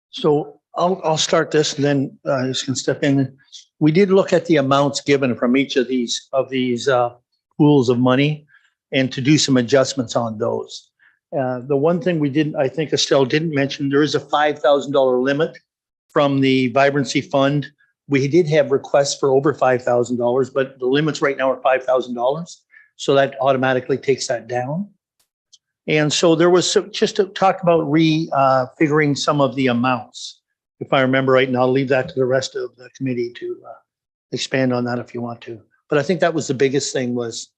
So I'll start this and then I just can step in. We did look at the amounts given from each of these pools of money and to do some adjustments on those. The one thing we didn't, I think Estelle didn't mention, there is a $5,000 limit from the Vibrancy Fund. We did have requests for over $5,000, but the limits right now are $5,000. So that automatically takes that down. And so there was just to talk about figuring some of the amounts, if I remember right, and I'll leave that to the rest of the committee to expand on that if you want to. But I think that was the biggest thing was,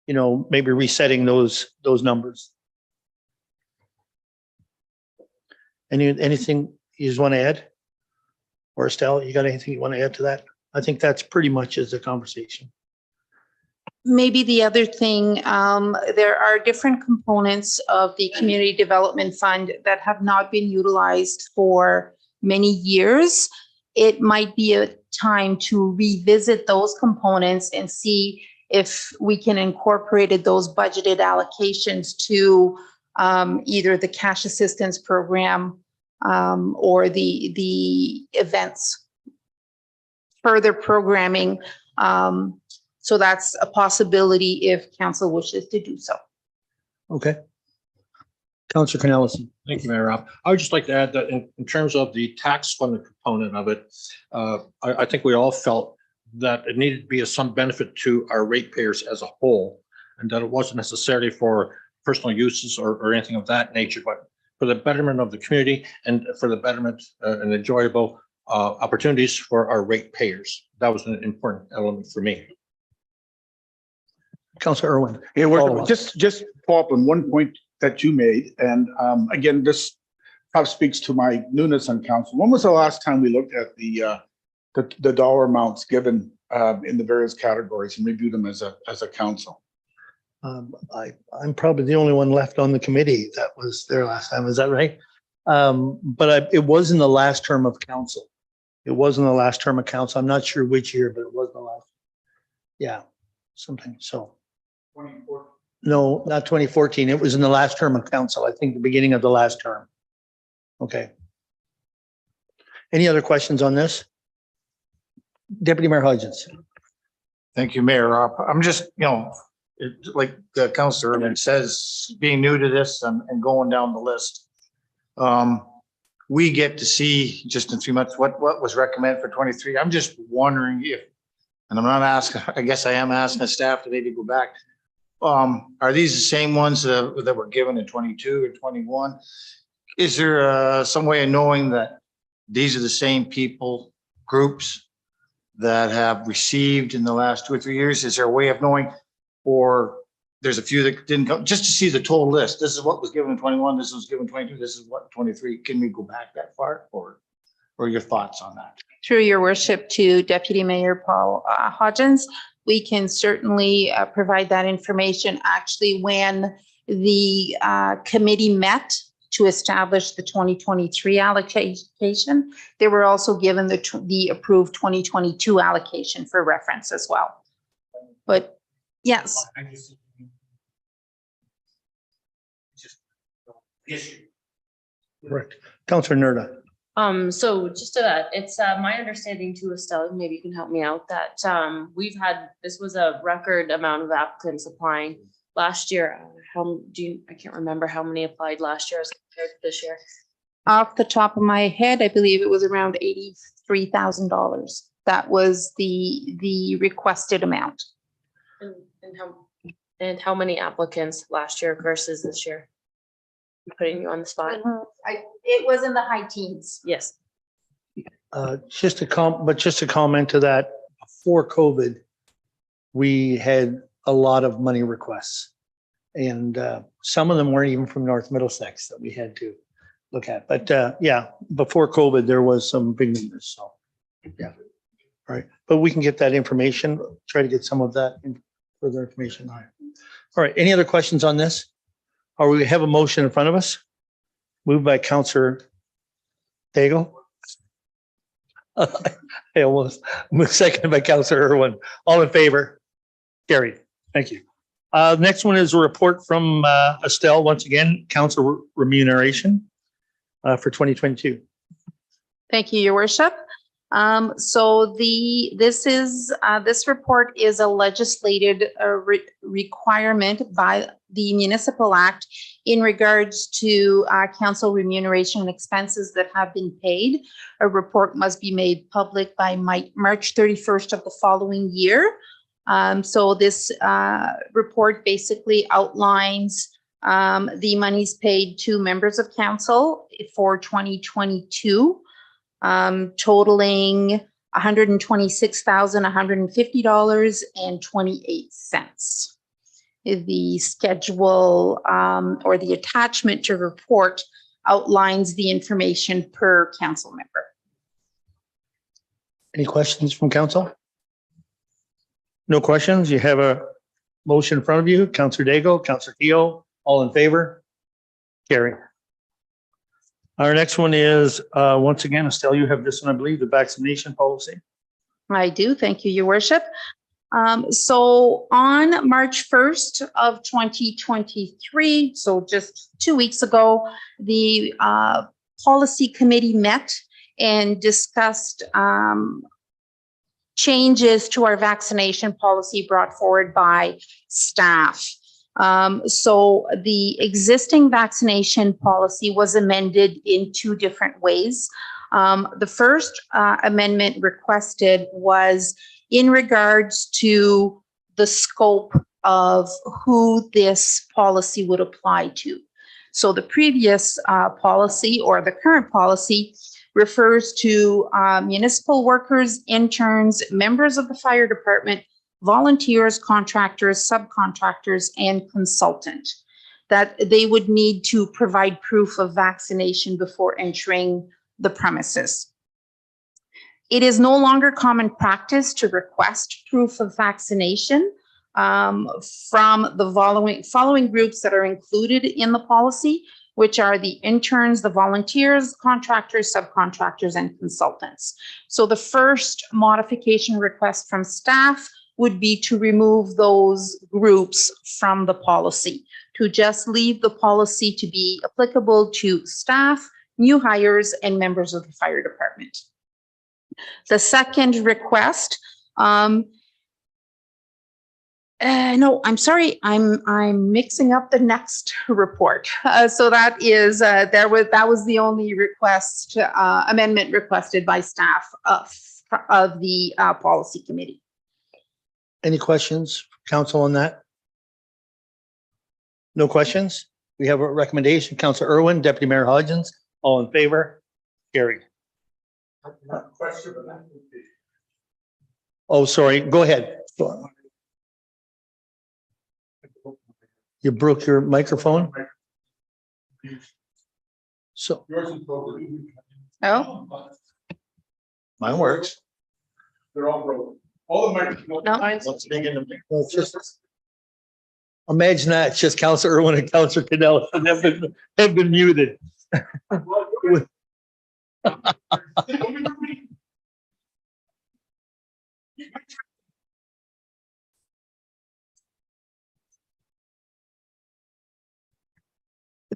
maybe resetting those numbers. Anything you just want to add? Or Estelle, you got anything you want to add to that? I think that's pretty much is the conversation. Maybe the other thing, there are different components of the Community Development Fund that have not been utilized for many years. It might be a time to revisit those components and see if we can incorporate those budgeted allocations to either the cash assistance program or the events, further programming. So that's a possibility if council wishes to do so. Okay. Councilor Cornelison. Thank you, Mayor Rob. I would just like to add that in terms of the tax funding component of it, I think we all felt that it needed to be of some benefit to our ratepayers as a whole, and that it wasn't necessarily for personal uses or anything of that nature, but for the betterment of the community and for the betterment and enjoyable opportunities for our ratepayers. That was an important element for me. Councilor Irwin. Yeah, Follow up. just follow up on one point that you made. And again, this probably speaks to my newness on council. When was the last time we looked at the dollar amounts given in the various categories and reviewed them as a council? I'm probably the only one left on the committee that was there last time. Is that right? But it was in the last term of council. It was in the last term of council. I'm not sure which year, but it was the last. Yeah, something. So. 2014. No, not 2014. It was in the last term of council. I think the beginning of the last term. Okay. Any other questions on this? Deputy Mayor Hodgins. Thank you, Mayor. I'm just, like the councilor Irwin says, being new to this and going down the list. We get to see just in 3 months what was recommended for 23. I'm just wondering if, and I'm not asking, I guess I am asking the staff today to go back. Are these the same ones that were given in 22 or 21? Is there some way of knowing that these are the same people, groups that have received in the last 2 or 3 years? Is there a way of knowing, or there's a few that didn't come, just to see the total list? This is what was given in 21, this was given 22, this is what 23. Can we go back that far, or your thoughts on that? Through your worship to Deputy Mayor Paul Hodgins, we can certainly provide that information. Actually, when the committee met to establish the 2023 allocation, they were also given the approved 2022 allocation for reference as well. But yes. Correct. Councilor Nerda. So just to that, it's my understanding too, Estelle, maybe you can help me out, that this was a record amount of applicants applying last year. I can't remember how many applied last year as compared to this year. Off the top of my head, I believe it was around $83,000. That was the requested amount. And how many applicants last year versus this year? I'm putting you on the spot. It was in the high teens. Yes. Just to comment to that, before COVID, we had a lot of money requests. And some of them weren't even from North Middlesex that we had to look at. But yeah, before COVID, there was some big numbers, so, yeah. All right, but we can get that information, try to get some of that further information. All right. All right, any other questions on this? Or we have a motion in front of us? Moved by Councillor Daigle. I almost moved, seconded by Councillor Irwin. All in favor? Carried. Thank you. Next one is a report from Estelle, once again, council remuneration for 2022. Thank you, Your Worship. So this report is a legislated requirement by the Municipal Act in regards to council remuneration and expenses that have been paid. A report must be made public by March 31st of the following year. So this report basically outlines the monies paid to members of council for 2022. Totaling $126,150.28. The schedule or the attachment to report outlines the information per council member. Any questions from council? No questions? You have a motion in front of you. Councillor Daigle, Councillor Keogh, all in favor? Carry. Our next one is, once again, Estelle, you have this one, I believe, the vaccination policy. I do. Thank you, Your Worship. So on March 1st of 2023, so just 2 weeks ago, the policy committee met and discussed changes to our vaccination policy brought forward by staff. So the existing vaccination policy was amended in two different ways. The first amendment requested was in regards to the scope of who this policy would apply to. So the previous policy, or the current policy, refers to municipal workers, interns, members of the fire department, volunteers, contractors, subcontractors, and consultant, that they would need to provide proof of vaccination before entering the premises. It is no longer common practice to request proof of vaccination from the following groups that are included in the policy, which are the interns, the volunteers, contractors, subcontractors, and consultants. So the first modification request from staff would be to remove those groups from the policy, to just leave the policy to be applicable to staff, new hires, and members of the fire department. The second request, no, I'm sorry, I'm mixing up the next report. So that is that was the only request amendment requested by staff of the policy committee. Any questions, council, on that? No questions? We have a recommendation. Councillor Irwin, Deputy Mayor Hodgins, all in favor? Carried. Oh, sorry, go ahead. You broke your microphone? So. Oh, Mine works. They're all broken. All the microphones. no. It's just, imagine that, it's just Councillor Irwin and Councillor Cadell have been muted.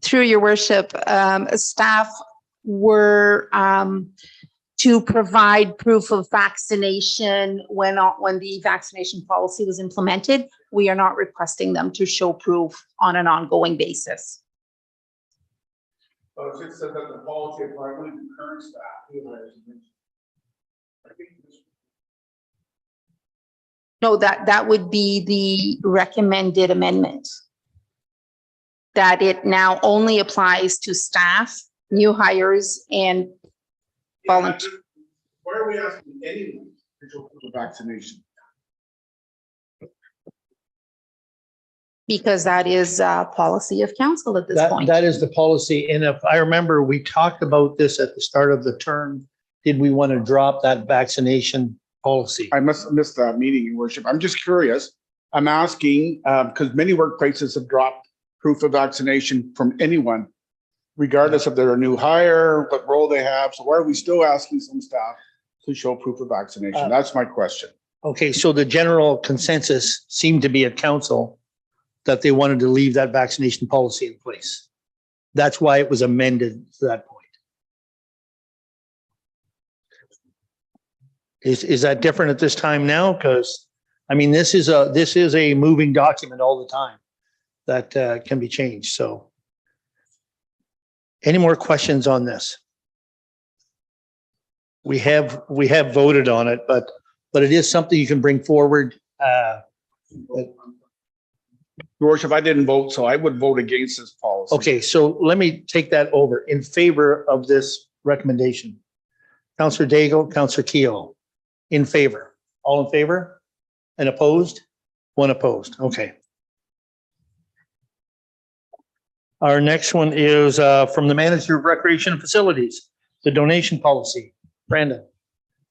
Through your worship, staff were to provide proof of vaccination when the vaccination policy was implemented. We are not requesting them to show proof on an ongoing basis. So it just said that the policy applies only to current staff. No, that would be the recommended amendment. That it now only applies to staff, new hires, and volunteers. Why are we asking anyone to show proof of vaccination? Because that is a policy of council at this point. That is the policy. And if I remember, we talked about this at the start of the term. Did we want to drop that vaccination policy? I must have missed that meeting, Your Worship. I'm just curious. I'm asking, because many workplaces have dropped proof of vaccination from anyone, regardless if they're a new hire, what role they have. So why are we still asking some staff to show proof of vaccination? That's my question. Okay, so the general consensus seemed to be at council that they wanted to leave that vaccination policy in place. That's why it was amended to that point. Is that different at this time now? Because, I mean, this is a moving document all the time that can be changed, so. Any more questions on this? We have voted on it, but it is something you can bring forward. Your Worship, I didn't vote, so I would vote against this policy. Okay, so let me take that over in favor of this recommendation. Councillor Daigle, Councillor Keough, in favor. All in favor? And opposed? One opposed. Okay. Our next one is from the Manager of Recreation Facilities, the donation policy. Brandon.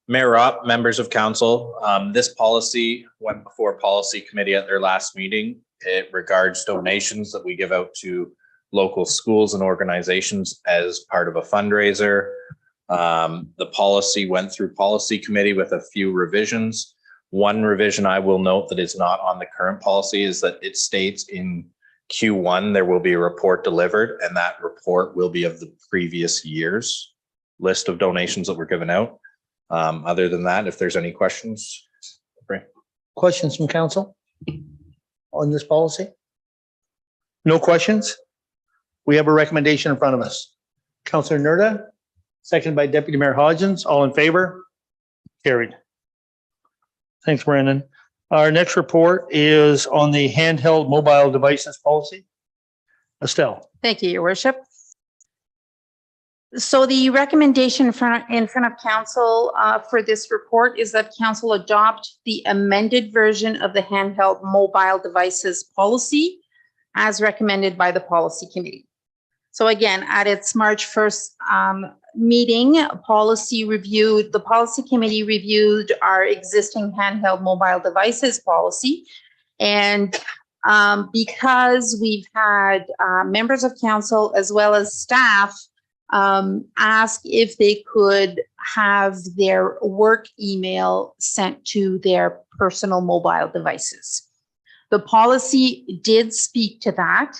Mayor Ropp, members of council, this policy went before policy committee at their last meeting. It regards donations that we give out to local schools and organizations as part of a fundraiser. The policy went through policy committee with a few revisions. One revision I will note that is not on the current policy is that it states in Q1 there will be a report delivered, and that report will be of the previous year's list of donations that were given out. Other than that, if there's any questions. Questions from council on this policy? No questions? We have a recommendation in front of us. Councillor Nerda, seconded by Deputy Mayor Hodgins. All in favor? Carried. Thanks, Brandon. Our next report is on the handheld mobile devices policy. Estelle. Thank you, Your Worship. So the recommendation in front of council for this report is that council adopt the amended version of the handheld mobile devices policy as recommended by the policy committee. So again, at its March 1st meeting, the policy committee reviewed our existing handheld mobile devices policy. And because we've had members of council as well as staff ask if they could have their work email sent to their personal mobile devices. The policy did speak to that,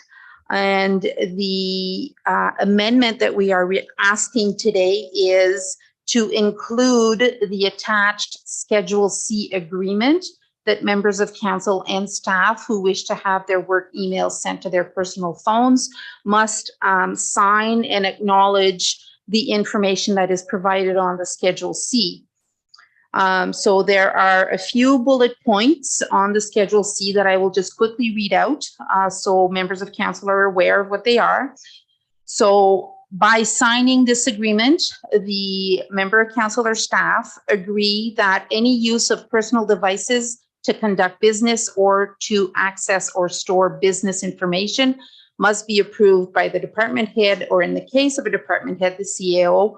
and the amendment that we are asking today is to include the attached Schedule C agreement that members of council and staff who wish to have their work emails sent to their personal phones must sign and acknowledge the information that is provided on the Schedule C. So there are a few bullet points on the Schedule C that I will just quickly read out so members of council are aware of what they are. So by signing this agreement, the member of council or staff agree that any use of personal devices to conduct business or to access or store business information must be approved by the department head, or in the case of a department head, the CAO.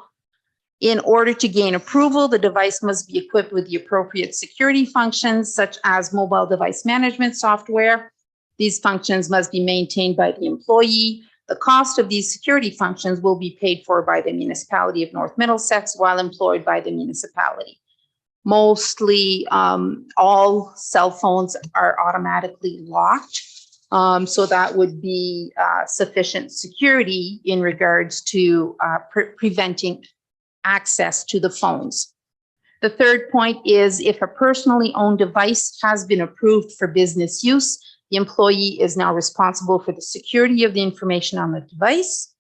In order to gain approval, the device must be equipped with the appropriate security functions, such as mobile device management software. These functions must be maintained by the employee. The cost of these security functions will be paid for by the municipality of North Middlesex while employed by the municipality. Mostly all cell phones are automatically locked So that would be sufficient security in regards to preventing access to the phones. The third point is if a personally owned device has been approved for business use, the employee is now responsible for the security of the information on the device.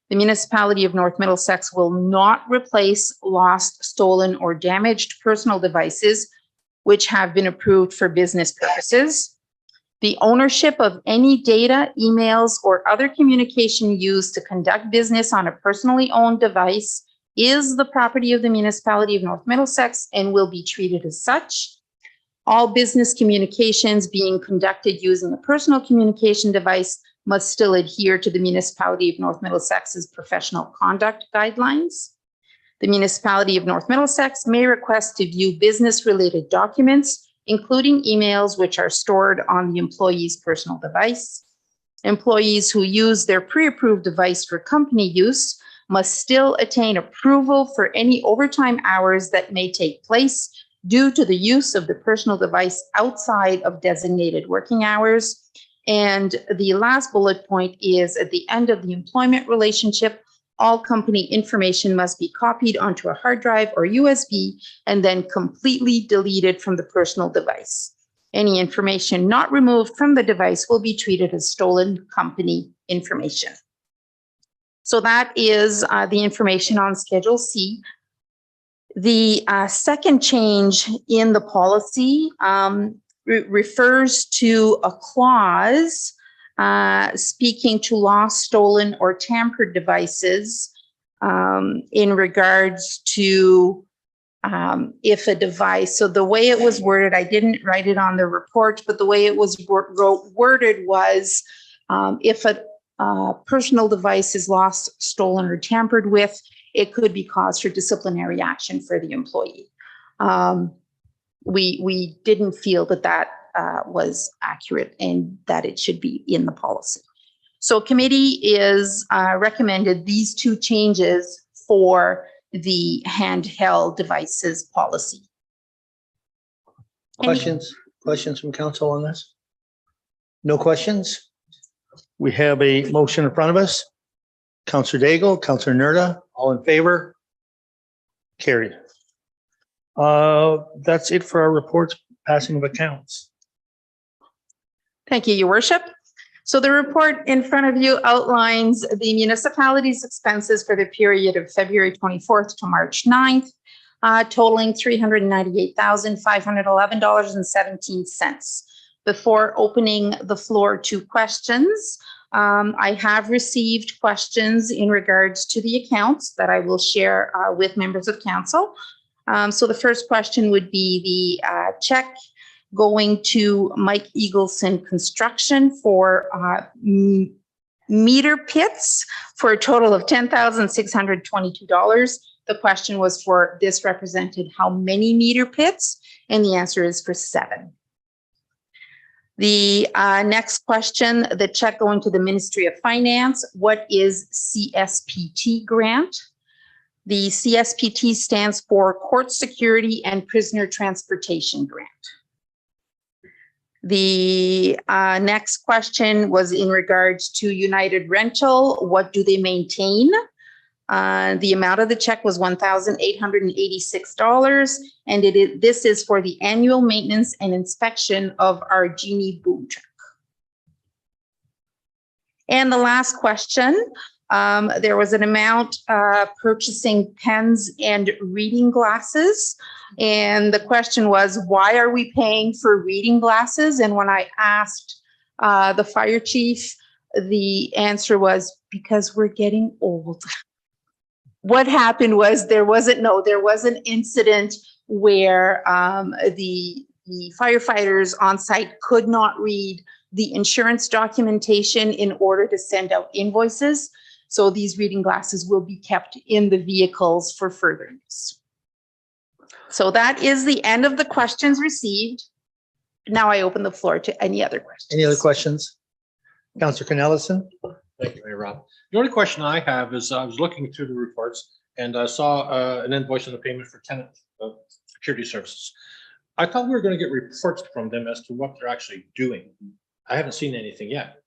The municipality of North Middlesex will not replace lost, stolen, or damaged personal devices which have been approved for business purposes. The ownership of any data, emails, or other communication used to conduct business on a personally owned device is the property of the municipality of North Middlesex and will be treated as such. All business communications being conducted using a personal communication device must still adhere to the municipality of North Middlesex's professional conduct guidelines. The municipality of North Middlesex may request to view business-related documents, including emails which are stored on the employee's personal device. Employees who use their pre-approved device for company use must still attain approval for any overtime hours that may take place due to the use of the personal device outside of designated working hours. And the last bullet point is at the end of the employment relationship, all company information must be copied onto a hard drive or USB and then completely deleted from the personal device. Any information not removed from the device will be treated as stolen company information. So that is the information on Schedule C. The second change in the policy refers to a clause speaking to lost, stolen, or tampered devices in regards to if a device, so the way it was worded, I didn't write it on the report, but the way it was worded was if a personal device is lost, stolen, or tampered with, it could be cause for disciplinary action for the employee. We didn't feel that that was accurate and that it should be in the policy. So committee is recommended these two changes for the handheld devices policy. Questions from council on this? No questions? We have a motion in front of us. Councillor Daigle, Councillor Nerda, all in favor? Carried. That's it for our reports, passing of accounts. Thank you, Your Worship. So the report in front of you outlines the municipality's expenses for the period of February 24th to March 9th, totaling $398,511.17. Before opening the floor to questions, I have received questions in regards to the accounts that I will share with members of council. So the first question would be the check going to Mike Eagleson Construction for meter pits for a total of $10,622. The question was for this represented how many meter pits, and the answer is for 7. The next question, the check going to the Ministry of Finance, what is CSPT grant? The CSPT stands for Court Security and Prisoner Transportation Grant. The next question was in regards to United Rental. What do they maintain? The amount of the check was $1,886, and this is for the annual maintenance and inspection of our Genie boom truck. And the last question, there was an amount purchasing pens and reading glasses. And the question was, why are we paying for reading glasses? And when I asked the fire chief, the answer was because we're getting old. What happened was there was an incident where the firefighters on site could not read the insurance documentation in order to send out invoices. So these reading glasses will be kept in the vehicles for further use. So that is the end of the questions received. Now I open the floor to any other questions. Any other questions? Councillor Cornelison? Thank you, Mayor Rob. The only question I have is I was looking through the reports and I saw an invoice and a payment for tenant security services. I thought we were going to get reports from them as to what they're actually doing. I haven't seen anything yet.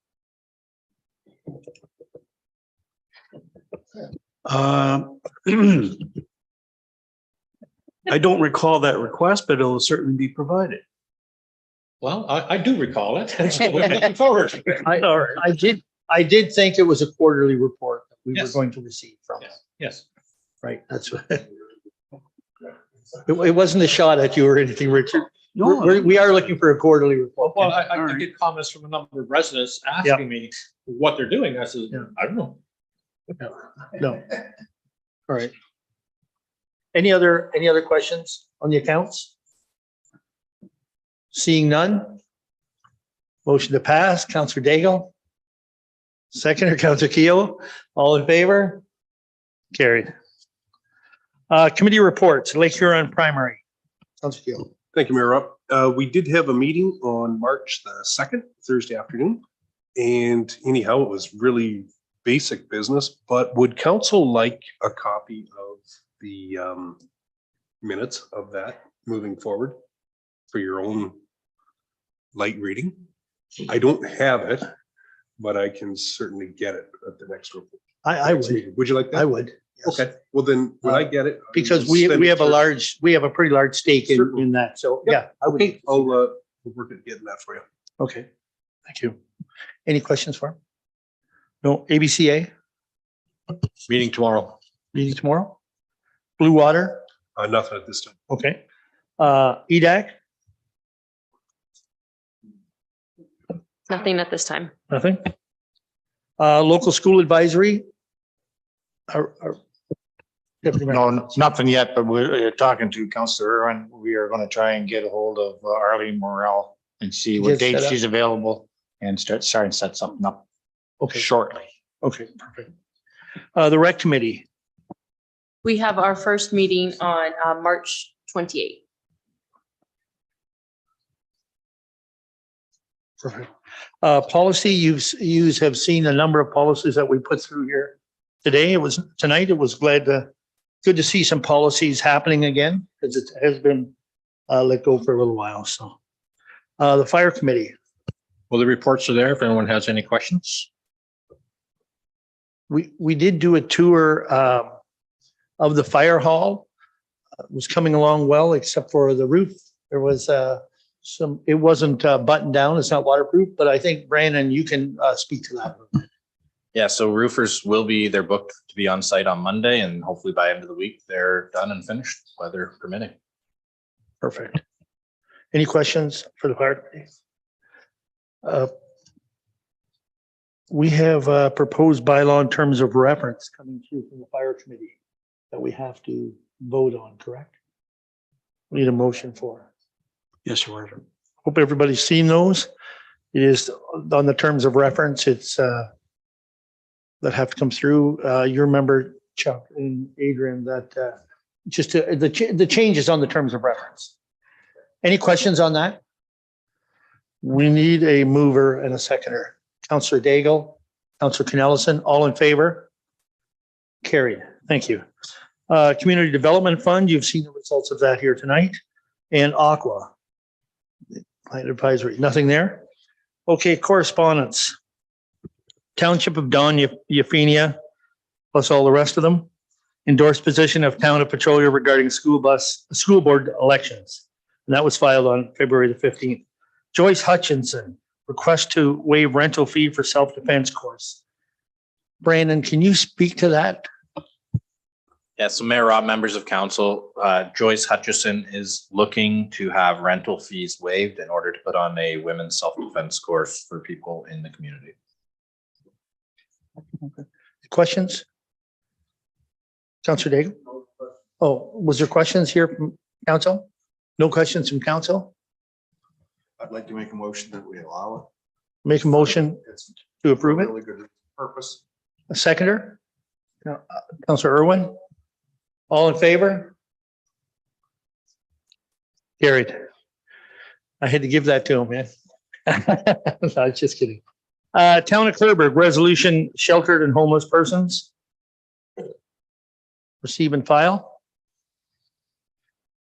I don't recall that request, but it'll certainly be provided. Well, I do recall it. So we're looking forward. I did think it was a quarterly report that we were Yes. going to receive from. Yes, yes. Right, that's what. It wasn't a shot at you or anything, Richard. We are looking for a quarterly report. Well, I All right. get comments from a number of residents asking me what they're doing. I said, Yeah. I don't know. No. All right. Any other questions on the accounts? Seeing none. Motion to pass, Counselor Daigle. Seconder, Counselor Keel. All in favor? Carried. Committee reports, Lake Huron Primary. Counselor Keel. Thank you, Mayor Rupp. We did have a meeting on March the 2nd, Thursday afternoon. And anyhow, it was really basic business, but would council like a copy of the minutes of that moving forward for your own light reading? I don't have it, but I can certainly get it at the next report. I would, meeting. Would you like that? I would. yes. Okay, well then, when I get it. Because we have a pretty large stake in that, so yeah, I would. Okay, I'll we'll work at getting that for you. Okay, thank you. Any questions for him? No, ABCA, Meeting tomorrow. meeting tomorrow? Blue Water, Nothing at this time. okay. EDAC, Nothing at this time. nothing. Local School Advisory. Deputy Mayor. No, nothing yet, but we're talking to Counselor Irwin. We are going to try and get a hold of Arlene Morel and see what Get set date up. she's available and start and set something up Okay, shortly. okay, perfect. The Rec Committee, We have our first meeting on March 28th. perfect. Policy, you have seen a number of policies that we put through here today. Tonight, it was good to see some policies happening again, because it has been let go for a little while, so. The Fire Committee, Well, the reports are there if anyone has any questions. we did do a tour of the fire hall. It was coming along well, except for the roof. There was it wasn't buttoned down, it's not waterproof, but I think Brandon, you can speak to that. Yeah, so roofers they're booked to be on site on Monday and hopefully by end of the week, they're done and finished, weather permitting. Perfect. Any questions for the fire committee? We have a proposed bylaw in terms of reference coming through from the fire committee that we have to vote on, correct? We need a motion for. Yes, Your Worship. Hope everybody's seen those. It is on the terms of reference. It's that have to come through. You remember, Chuck and Adrian, that just the changes on the terms of reference. Any questions on that? We need a mover and a seconder. Counselor Daigle, Counselor Canellison, all in favor? Carried. Thank you. Community Development Fund, you've seen the results of that here tonight. And Aqua. Client Advisory, nothing there. Okay, correspondence. Township of Don Euphemia, plus all the rest of them. Endorsed position of Town of Petrolia regarding school board elections. And that was filed on February the 15th. Joyce Hutchinson, request to waive rental fee for self-defense course. Brandon, can you speak to that? Yeah, so Mayor Rob, members of council, Joyce Hutchison is looking to have rental fees waived in order to put on a women's self-defense course for people in the community. Questions? Counselor Daigle? Oh, was there questions here from council? No questions from council? I'd like to make a motion that we allow it. Make a motion It's to a approve it? really good purpose. A seconder? Counselor Irwin? All in favor? Carried. I had to give that to him, man. No, I was just kidding. Town of Clearburg, resolution sheltered and homeless persons. Receive and file.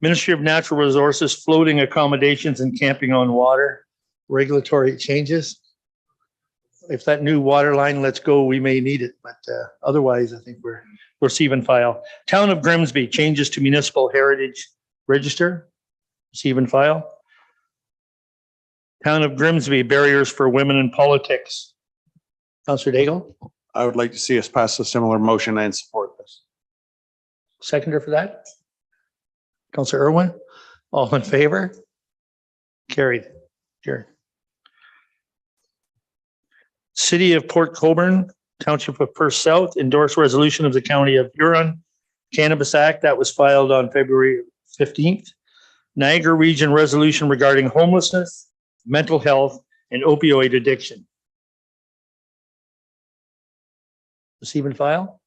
Ministry of Natural Resources, floating accommodations and camping on water. regulatory changes. If that new water line lets go, we may need it, but otherwise, I think we're receive and file. Town of Grimsby, changes to municipal heritage register, receive and file. Town of Grimsby, barriers for women in politics. Councillor Daigle, I would like to see us pass a similar motion and support this. seconder for that. Councillor Irwin, all in favor? Carried. Carried. City of Port Colborne, Township of Perth South, endorsed resolution of the County of Huron Cannabis Act that was filed on February 15th. Niagara Region resolution regarding homelessness, mental health, and opioid addiction. Receive and file.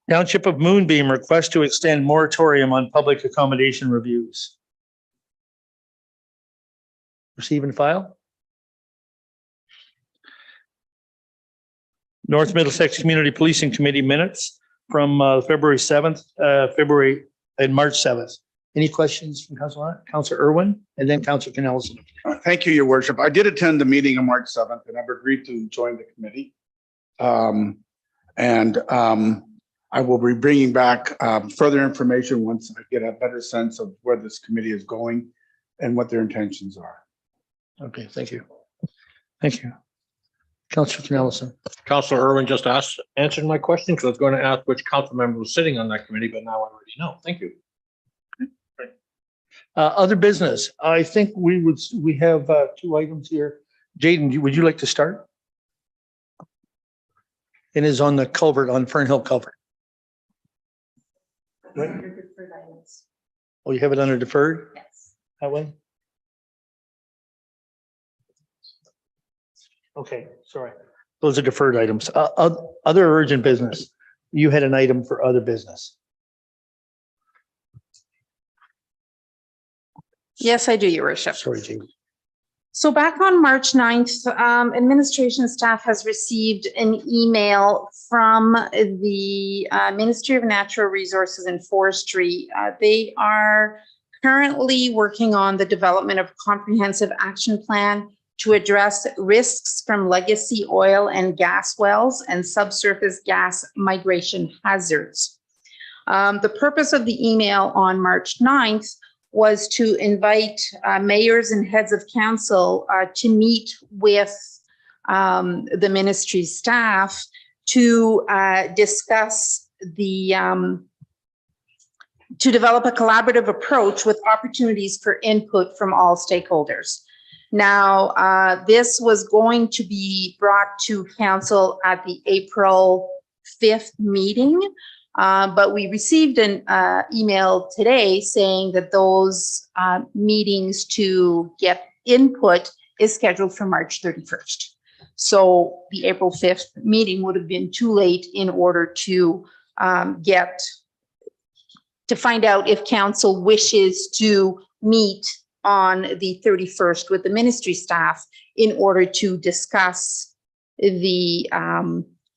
Township of Moonbeam, request to extend moratorium on public accommodation reviews. Receive and file. North Middlesex Community Policing Committee minutes from February 7th, February and March 7th. Any questions from Councillor Irwin and then Councillor Canelson? Thank you, Your Worship. I did attend the meeting on March 7th and I've agreed to join the committee. I will be bringing back further information once I get a better sense of where this committee is going and what their intentions are. Okay, thank you. Thank you. Councillor Canelson. Councillor Irwin just answered my question because I was going to ask which council member was sitting on that committee, but now I already know. Thank you. Other business, I think we have two items here. Jaden, would you like to start? It is on the culvert, on Fernhill culvert. Oh, you have it under deferred? Yes. That way? Okay, sorry. Those are deferred items. Other urgent business. You had an item for other business. Yes, I do, Your Worship. Sorry, Jaden. So back on March 9th, administration staff has received an email from the Ministry of Natural Resources and Forestry. They are currently working on the development of a comprehensive action plan to address risks from legacy oil and gas wells and subsurface gas migration hazards. The purpose of the email on March 9th was to invite mayors and heads of council to meet with the ministry staff to discuss to develop a collaborative approach with opportunities for input from all stakeholders. Now, this was going to be brought to council at the April 5th meeting. But we received an email today saying that those meetings to get input is scheduled for March 31st. So the April 5th meeting would have been too late in order to find out if council wishes to meet on the 31st with the ministry staff in order to discuss the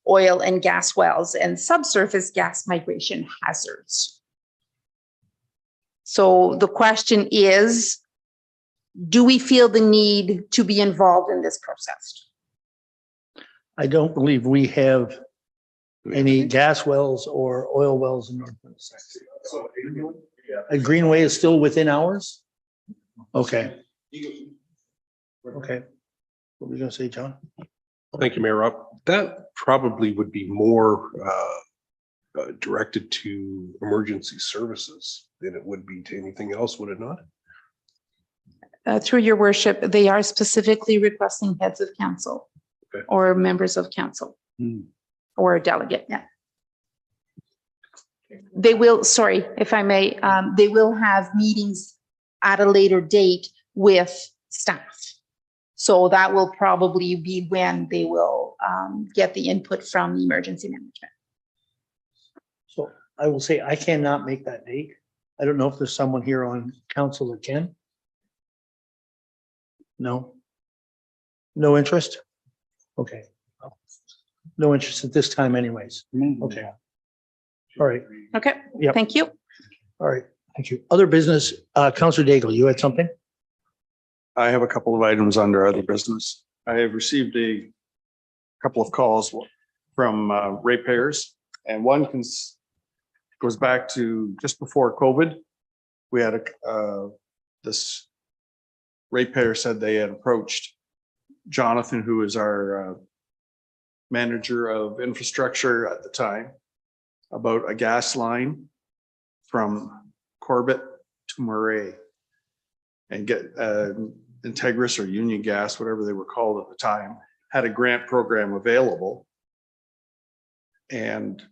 oil and gas wells and subsurface gas migration hazards. So the question is, do we feel the need to be involved in this process? I don't believe we have any gas wells or oil wells in North Middlesex. A Greenway is still within ours? Okay. Okay. What were you gonna say, John? Thank you, Mayor Rob. That probably would be more directed to emergency services than it would be to anything else, would it not? Through your worship, they are specifically requesting heads of council or members of council or a delegate. Yeah. They will, sorry, if I may, they will have meetings at a later date with staff. So that will probably be when they will get the input from the emergency management. So I will say I cannot make that date. I don't know if there's someone here on council that can. No? No interest? Okay. No interest at this time anyways. Okay. All right. Okay, Yep. thank you. All right. Thank you. Other business, Councillor Daigle, you had something? I have a couple of items under other business. I have received a couple of calls from ratepayers, and one goes back to just before COVID. We had this ratepayer said they had approached Jonathan, who is our manager of infrastructure at the time, about a gas line from Corbett to Murray, and get Integris or Union Gas, whatever they were called at the time, had a grant program available. And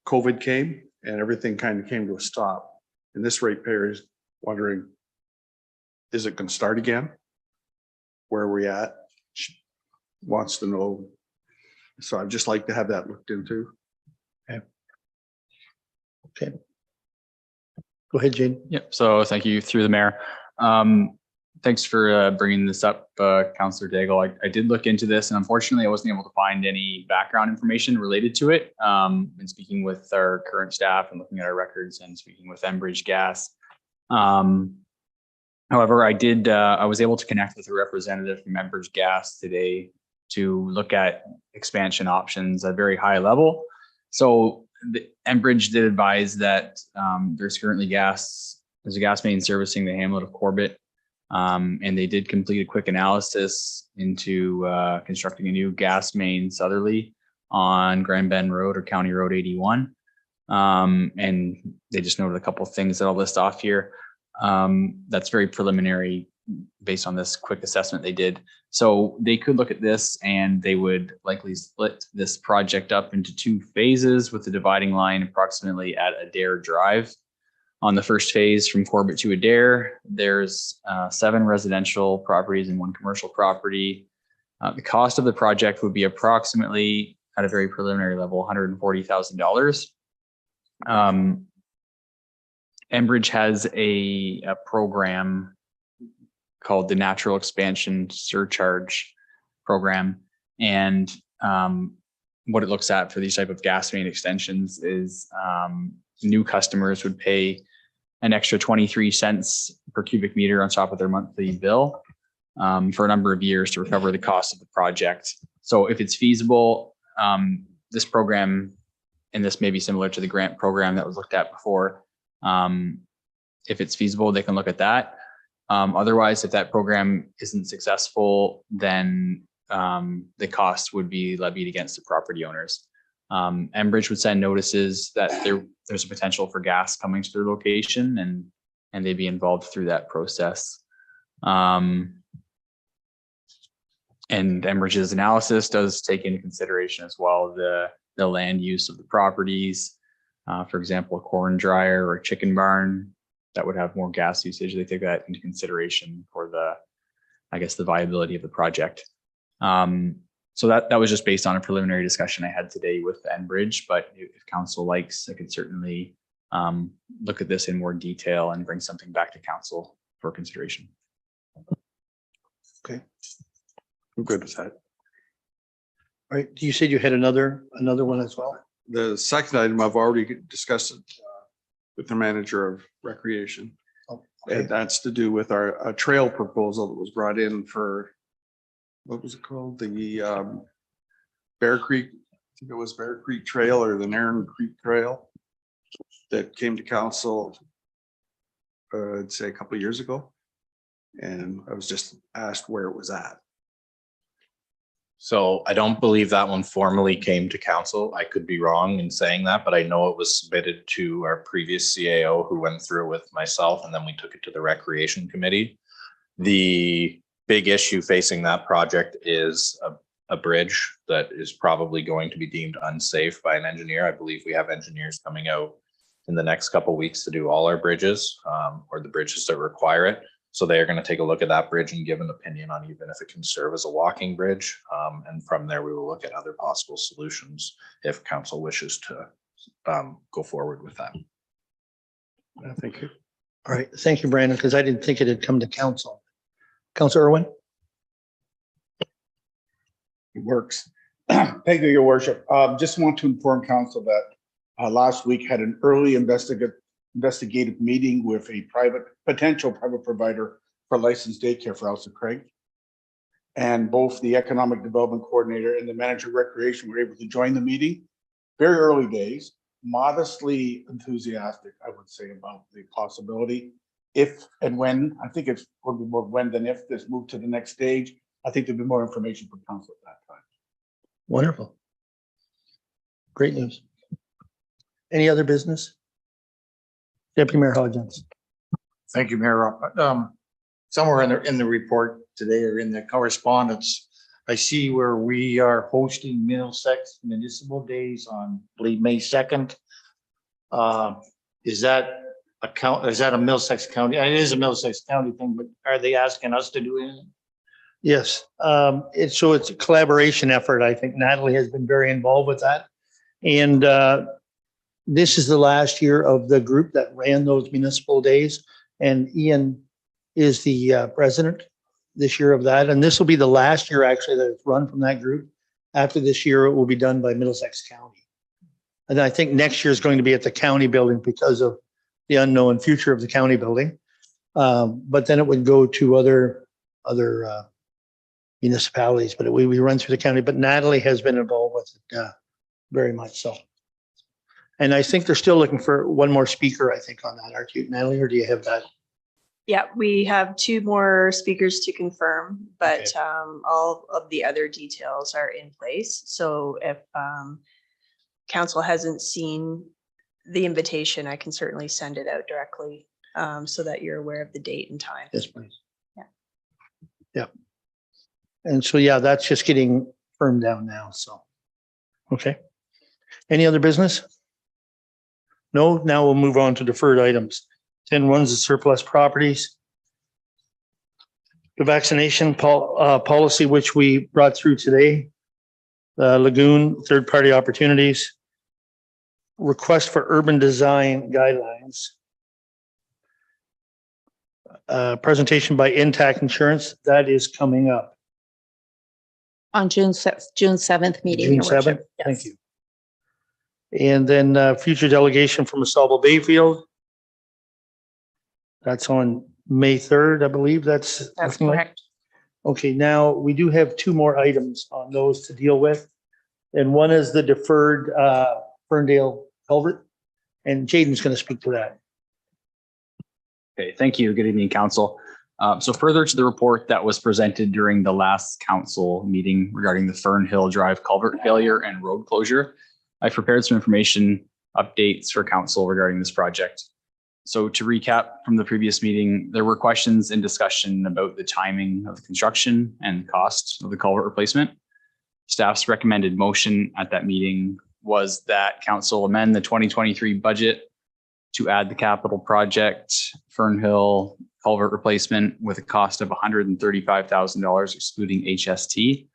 COVID came and everything kind of came to a stop. And this ratepayer is wondering, is it going to start again? Where are we at? She wants to know. So I'd just like to have that looked into. Okay. Go ahead, Jane. Yep. So thank you through the mayor. Thanks for bringing this up, Councillor Daigle. I did look into this, and unfortunately I wasn't able to find any background information related to it. And speaking with our current staff and looking at our records and speaking with Enbridge Gas. However, I was able to connect with a representative from Enbridge Gas today to look at expansion options at a very high level. So the Enbridge did advise that there's currently there's a gas main servicing the hamlet of Corbett. And they did complete a quick analysis into constructing a new gas main southerly on Grand Bend Road or County Road 81. And they just noted a couple of things that I'll list off here. That's very preliminary based on this quick assessment they did. So they could look at this and they would likely split this project up into 2 phases with the dividing line approximately at Adair Drive. On the first phase from Corbett to Adair, there's 7 residential properties and 1 commercial property. The cost of the project would be approximately, at a very preliminary level, $140,000. Enbridge has a program called the Natural Expansion Surcharge Program. And what it looks at for these type of gas main extensions is new customers would pay an extra 23 cents per cubic meter on top of their monthly bill for a number of years to recover the cost of the project. So if it's feasible, this program, and this may be similar to the grant program that was looked at before, if it's feasible, they can look at that. Otherwise, if that program isn't successful, then the cost would be levied against the property owners. Enbridge would send notices that there's a potential for gas coming to their location, and they'd be involved through that process. And Enbridge's analysis does take into consideration as well the land use of the properties. For example, a corn dryer or a chicken barn that would have more gas usage. They take that into consideration for the viability of the project. So that was just based on a preliminary discussion I had today with Enbridge, but if council likes, I could certainly look at this in more detail and bring something back to council for consideration. Okay. I'm good with that. All right. You said you had another one as well? The second item, I've already discussed it with the manager of recreation. Okay. And that's to do with our trail proposal that was brought in for, what was it called? The Bear Creek, I think it was Bear Creek Trail or the Narren Creek Trail that came to council, I'd say a couple of years ago. And I was just asked where it was at. So I don't believe that one formally came to council. I could be wrong in saying that, but I know it was submitted to our previous CAO who went through it with myself, and then we took it to the Recreation Committee. The big issue facing that project is a bridge that is probably going to be deemed unsafe by an engineer. I believe we have engineers coming out in the next couple of weeks to do all our bridges, or the bridges that require it. So they are going to take a look at that bridge and give an opinion on even if it can serve as a walking bridge. And from there, we will look at other possible solutions if council wishes to go forward with that. Thank you. All right. Thank you, Brandon, because I didn't think it had come to council. Councilor Irwin? It works. Thank you, your worship. Just want to inform council that last week had an early investigative meeting with a potential private provider for licensed daycare for House of Craig. And both the economic development coordinator and the manager of recreation were able to join the meeting. Very early days, modestly enthusiastic, I would say, about the possibility. If and when, I think it's going to be more when than if this moved to the next stage. I think there'll be more information for council at that time. Wonderful. Great news. Any other business? Deputy Mayor Hodgins. Thank you, Mayor. Somewhere in the report today or in the correspondence, I see where we are hosting Middlesex Municipal Days on, I believe, May 2nd. Is that a Middlesex County? It is a Middlesex County thing, but are they asking us to do it? Yes, it's a collaboration effort. I think Natalie has been very involved with that. And this is the last year of the group that ran those municipal days. And Ian is the president this year of that. And this will be the last year actually that it's run from that group. After this year, it will be done by Middlesex County. And I think next year is going to be at the county building because of the unknown future of the county building. But then it would go to other municipalities, but we run through the county. But Natalie has been involved with it very much so. And I think they're still looking for one more speaker, I think, on that. Aren't you, Natalie, or do you have that? Yeah, we have 2 more speakers to confirm, but all of the other details are in place. So if council hasn't seen the invitation, I can certainly send it out directly so that you're aware of the date and time. Yes, please. Yeah. Yeah. And so, yeah, that's just getting firmed down now. So, okay. Any other business? No, now we'll move on to deferred items. 10-1 is surplus properties. The vaccination policy, which we brought through today. Lagoon, third-party opportunities. Request for urban design guidelines. Presentation by Intact Insurance, that is coming up. On June 7th meeting. June Your Worship. 7th, Yes. thank you. And then future delegation from Asaba Bayfield. That's on May 3rd, I believe. That's looking like. Correct. Okay, now we do have 2 more items on those to deal with. And one is the deferred Ferndale culvert. And Jaden's going to speak to that. Okay, thank you. Good evening, council. So further to the report that was presented during the last council meeting regarding the Fernhill Drive culvert failure and road closure, I prepared some information updates for council regarding this project. So to recap from the previous meeting, there were questions and discussion about the timing of the construction and cost of the culvert replacement. Staff's recommended motion at that meeting was that council amend the 2023 budget to add the capital project Fernhill culvert replacement with a cost of $135,000 excluding HST.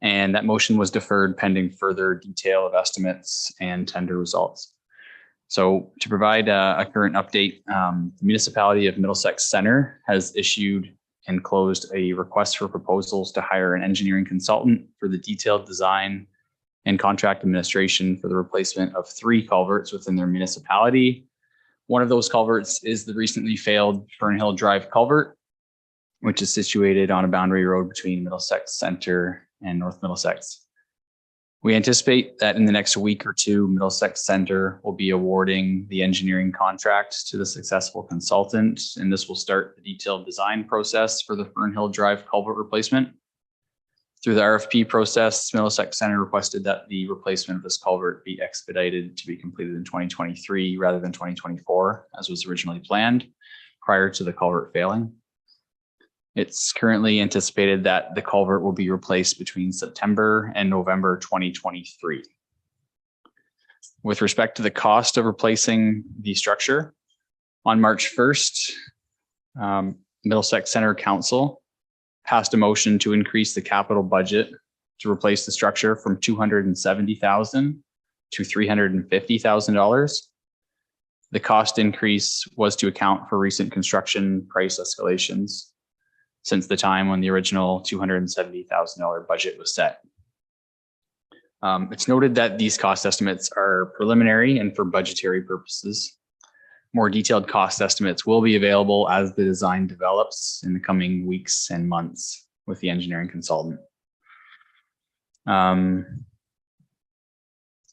And that motion was deferred pending further detail of estimates and tender results. So to provide a current update, the municipality of Middlesex Center has issued and closed a request for proposals to hire an engineering consultant for the detailed design and contract administration for the replacement of 3 culverts within their municipality. One of those culverts is the recently failed Fernhill Drive culvert, which is situated on a boundary road between Middlesex Center and North Middlesex. We anticipate that in the next week or 2, Middlesex Center will be awarding the engineering contract to the successful consultant, and this will start the detailed design process for the Fernhill Drive culvert replacement. Through the RFP process, Middlesex Center requested that the replacement of this culvert be expedited to be completed in 2023 rather than 2024, as was originally planned prior to the culvert failing. It's currently anticipated that the culvert will be replaced between September and November 2023. With respect to the cost of replacing the structure, on March 1st, Middlesex Center Council passed a motion to increase the capital budget to replace the structure from $270,000 to $350,000. The cost increase was to account for recent construction price escalations since the time when the original $270,000 budget was set. It's noted that these cost estimates are preliminary and for budgetary purposes. more detailed cost estimates will be available as the design develops in the coming weeks and months with the engineering consultant.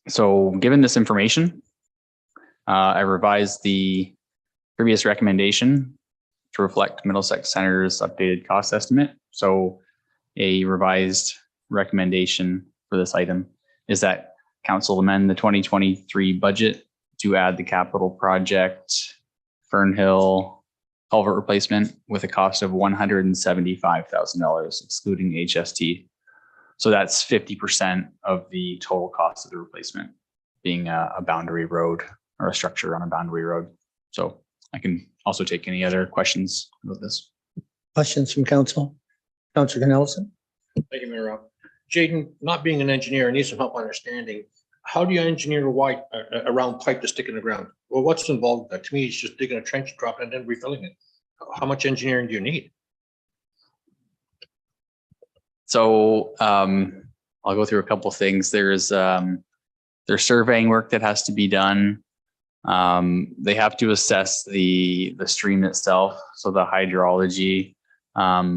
So given this information, I revised the previous recommendation to reflect Middlesex Center's updated cost estimate. So a revised recommendation for this item is that council amend the 2023 budget to add the capital project Fernhill culvert replacement with a cost of $175,000 excluding HST. So that's 50% of the total cost of the replacement, being a boundary road or a structure on a boundary road. So I can also take any other questions about this. Questions from council? Councilor Nelson? Thank you, Mayor Rob. Jaden, not being an engineer, I need some help understanding. How do you engineer a round pipe to stick in the ground? Well, what's involved with that? To me, it's just digging a trench, dropping it, and then refilling it. How much engineering do you need? So I'll go through a couple of things. There's surveying work that has to be done. They have to assess the stream itself, so the hydrology, how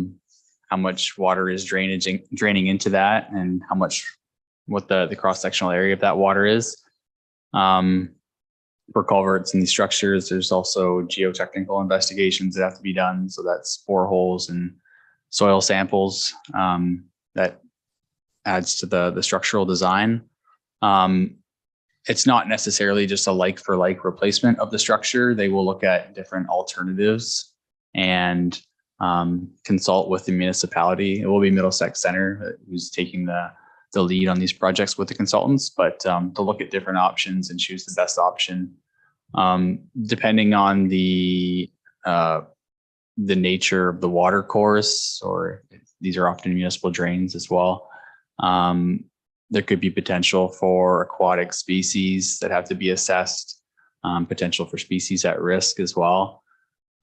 much water is draining into that, and what the cross-sectional area of that water is. For culverts and these structures, there's also geotechnical investigations that have to be done. So that's boreholes and soil samples that adds to the structural design. It's not necessarily just a like for like replacement of the structure. They will look at different alternatives and consult with the municipality. It will be Middlesex Center who's taking the lead on these projects with the consultants, but to look at different options and choose the best option, depending on the nature of the water course, or these are often municipal drains as well. There could be potential for aquatic species that have to be assessed, potential for species at risk as well.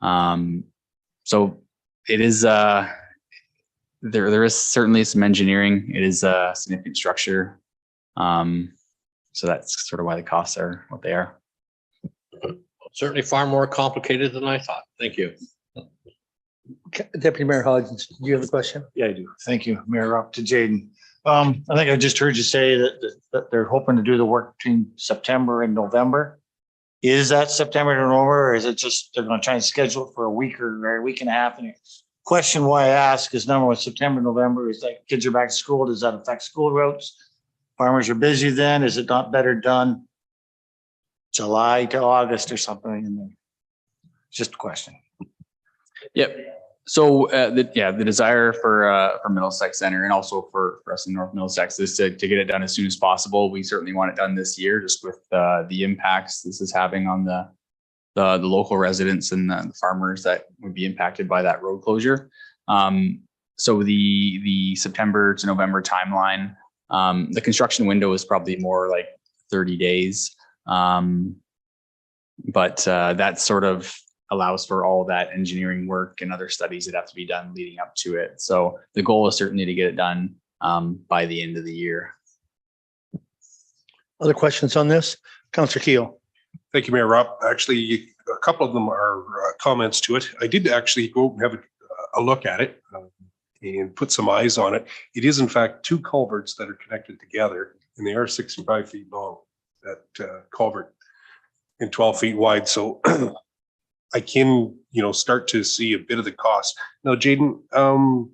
So it is, there is certainly some engineering. It is a significant structure. So that's sort of why the costs are what they are. Certainly far more complicated than I thought. Thank you. Deputy Mayor Hodgins, do you have a question? Yeah, I do. Thank you, Mayor. Up to Jaden. I think I just heard you say that they're hoping to do the work between September and November. Is that September to November, or is it just they're going to try and schedule it for a week or a week and a half? And question why I ask is number one, September, November is like kids are back to school. Does that affect school routes? Farmers are busy then. Is it not better done July to August or something in there? Just a question. Yep. So the desire for Middlesex Center and also for us in North Middlesex is to get it done as soon as possible. We certainly want it done this year, just with the impacts this is having on the local residents and the farmers that would be impacted by that road closure. So the September to November timeline, the construction window is probably more like 30 days. But that sort of allows for all that engineering work and other studies that have to be done leading up to it. So the goal is certainly to get it done by the end of the year. Other questions on this? Councilor Keel. Thank you, Mayor Rob. Actually, a couple of them are comments to it. I did actually go have a look at it and put some eyes on it. It is in fact two culverts that are connected together, and they are 65 feet long, that culvert, and 12 feet wide. So I can, start to see a bit of the cost. Now, Jaden,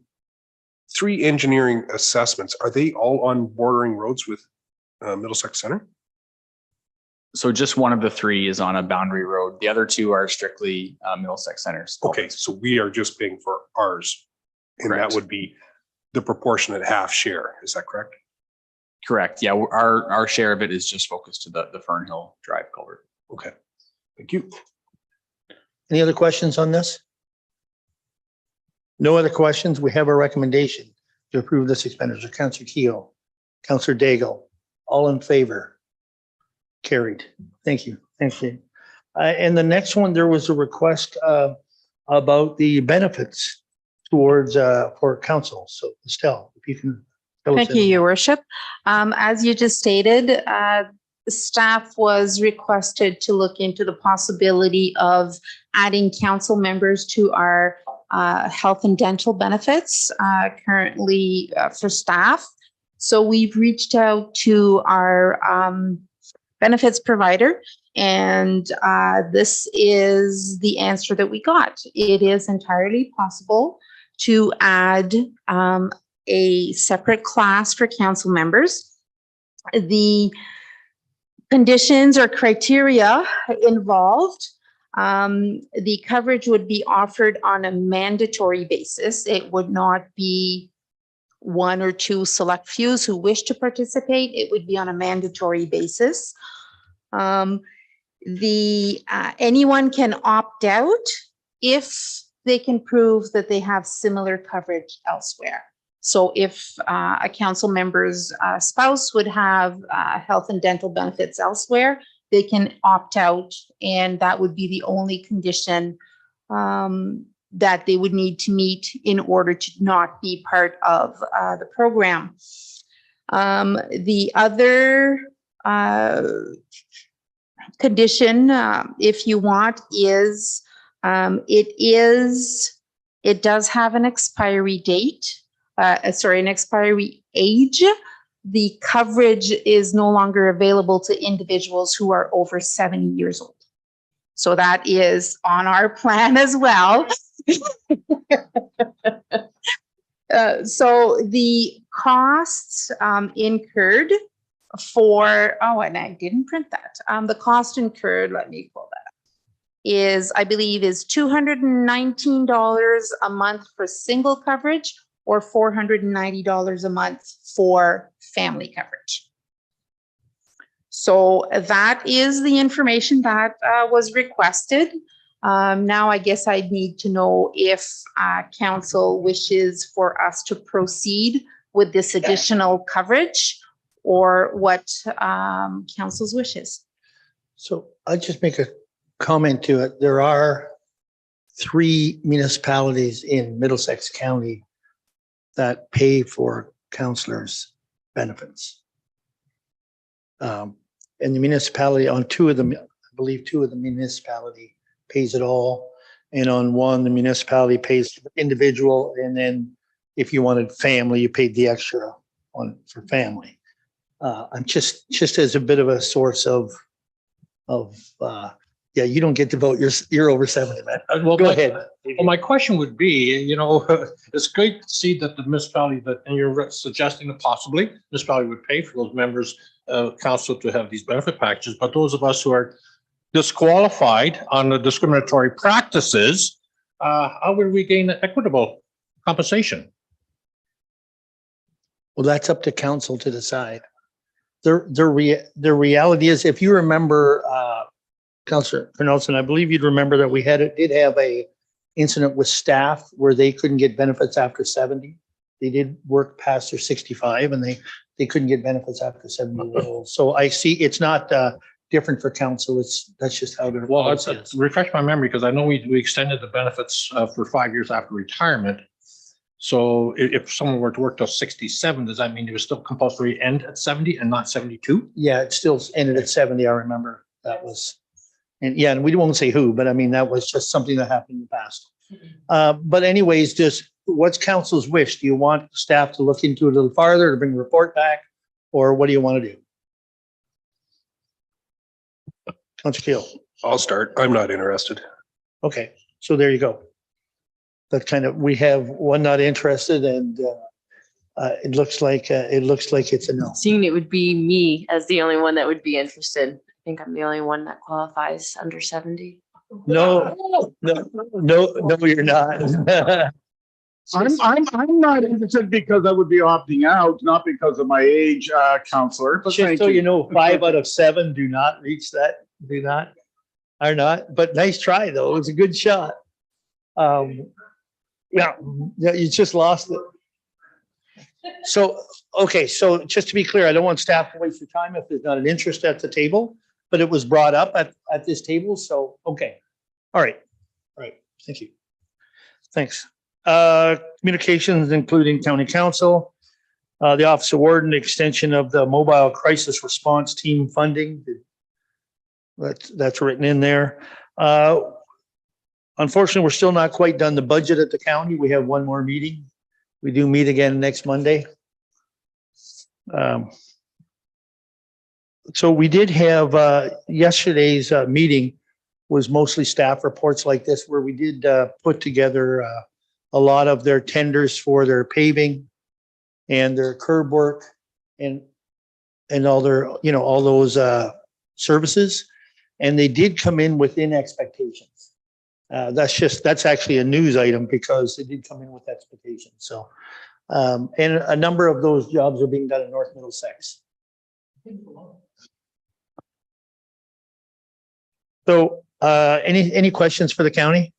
3 engineering assessments, are they all on bordering roads with Middlesex Center? So just one of the 3 is on a boundary road. The other 2 are strictly Middlesex Centers. Okay, so we are just paying for ours, and Correct. that would be the proportionate half share. Is that correct? Correct. Yeah, our share of it is just focused to the Fernhill Drive culvert. Okay, thank you. Any other questions on this? No other questions. We have a recommendation to approve this expenditure. Councilor Keel, Councilor Daigle, all in favor? Carried. Thank you. Thank you. And the next one, there was a request about the benefits towards for council. So Estelle, if you can. Thank you, Your Worship. As you just stated, staff was requested to look into the possibility of adding council members to our health and dental benefits currently for staff. So we've reached out to our benefits provider, and this is the answer that we got. It is entirely possible to add a separate class for council members. The conditions or criteria involved, the coverage would be offered on a mandatory basis. It would not be one or two select fews who wish to participate. It would be on a mandatory basis. Anyone can opt out if they can prove that they have similar coverage elsewhere. So if a council member's spouse would have health and dental benefits elsewhere, they can opt out, and that would be the only condition that they would need to meet in order to not be part of the program. The other condition, if you want, is it does have an expiry date, an expiry age. The coverage is no longer available to individuals who are over 70 years old. So that is on our plan as well. So the costs incurred for, and I didn't print that. The cost incurred, let me pull that up, is, I believe, is $219 a month for single coverage or $490 a month for family coverage. So that is the information that was requested. Now, I guess I'd need to know if council wishes for us to proceed with this additional coverage or what council's wishes. So I just make a comment to it. There are 3 municipalities in Middlesex County that pay for counselors' benefits. And the municipality on 2 of them, I believe 2 of the municipality pays it all. And on 1, the municipality pays for individual. And then if you wanted family, you paid the extra on for family. I'm just as a bit of a source of you don't get to vote. You're over 70, man. Go ahead. Well, my question would be, it's great to see that the municipality and you're suggesting that possibly municipality would pay for those members of council to have these benefit packages, but those of us who are disqualified on the discriminatory practices, how would we gain equitable compensation? Well, that's up to council to decide. The reality is, if you remember, Councillor Nelson, I believe you'd remember that we did have a incident with staff where they couldn't get benefits after 70. They did work past their 65 and they couldn't get benefits after 70 years old. So I see it's not different for council. That's just how they're. Well, refresh my memory, because I know we extended the benefits for 5 years after retirement. So if someone were to work till 67, does that mean it was still compulsory end at 70 and not 72? Yeah, it still ended at 70. I remember that was. And yeah, and we won't say who, but I mean, that was just something that happened in the past. But anyways, what's council's wish? Do you want staff to look into it a little farther to bring the report back? Or what do you want to do? Councilor Keel. I'll start. I'm not interested. Okay, so there you go. That we have one not interested, and it looks like it's a no. Seeing it would be me as the only one that would be interested. I think I'm the only one that qualifies under 70. No, you're not. I'm not interested because I would be opting out, not because of my age, counselor. But just so you know, 5 out of 7 do not reach that. Are not. But nice try though. It was a good shot. Yeah, you just lost it. So, okay, so just to be clear, I don't want staff to waste your time if there's not an interest at the table, but it was brought up at this table, so, okay. All right, thank you. Thanks. Communications, including county council. The Office of Warden, extension of the mobile crisis response team funding. That's written in there. Unfortunately, we're still not quite done the budget at the county. We have one more meeting. We do meet again next Monday. So we did have, yesterday's meeting was mostly staff reports like this, where we did put together a lot of their tenders for their paving and their curb work and all their, you know, all those services. And they did come in within expectations. That's actually a news item because they did come in with expectations. So, and a number of those jobs are being done in North Middlesex. So, any questions for the county?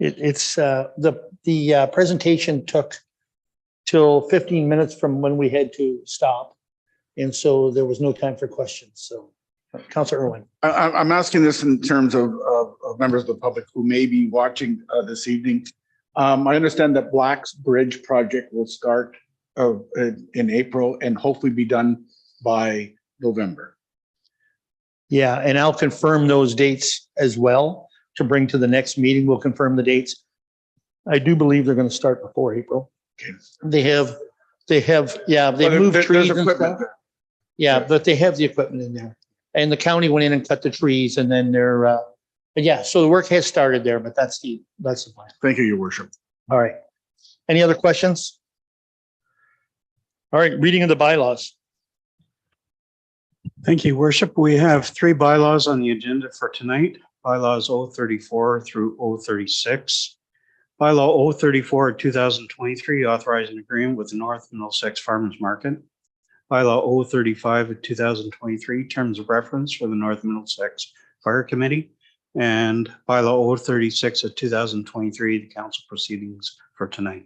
It's the presentation took till 15 minutes from when we had to stop. And so there was no time for questions. So Councilor Irwin. I'm asking this in terms of members of the public who may be watching this evening. I understand that Black's Bridge project will start in April and hopefully be done by November. Yeah, and I'll confirm those dates as well to bring to the next meeting. We'll confirm the dates. I do believe they're going to start before April. Okay. They have, yeah, they Well, moved there's trees and equipment stuff. there. Yeah, but they have the equipment in there. And the county went in and cut the trees and then they're, but yeah, so the work has started there, but that's the plan. Thank you, Your Worship. All right. Any other questions? All right, reading of the bylaws. Thank you, Worship. We have 3 bylaws on the agenda for tonight. Bylaws 034 through 036. Bylaw 034 of 2023, authorizing agreement with the North Middlesex Farmers Market. Bylaw 035 of 2023, terms of reference for the North Middlesex Fire Committee. And bylaw 036 of 2023, the council proceedings for tonight.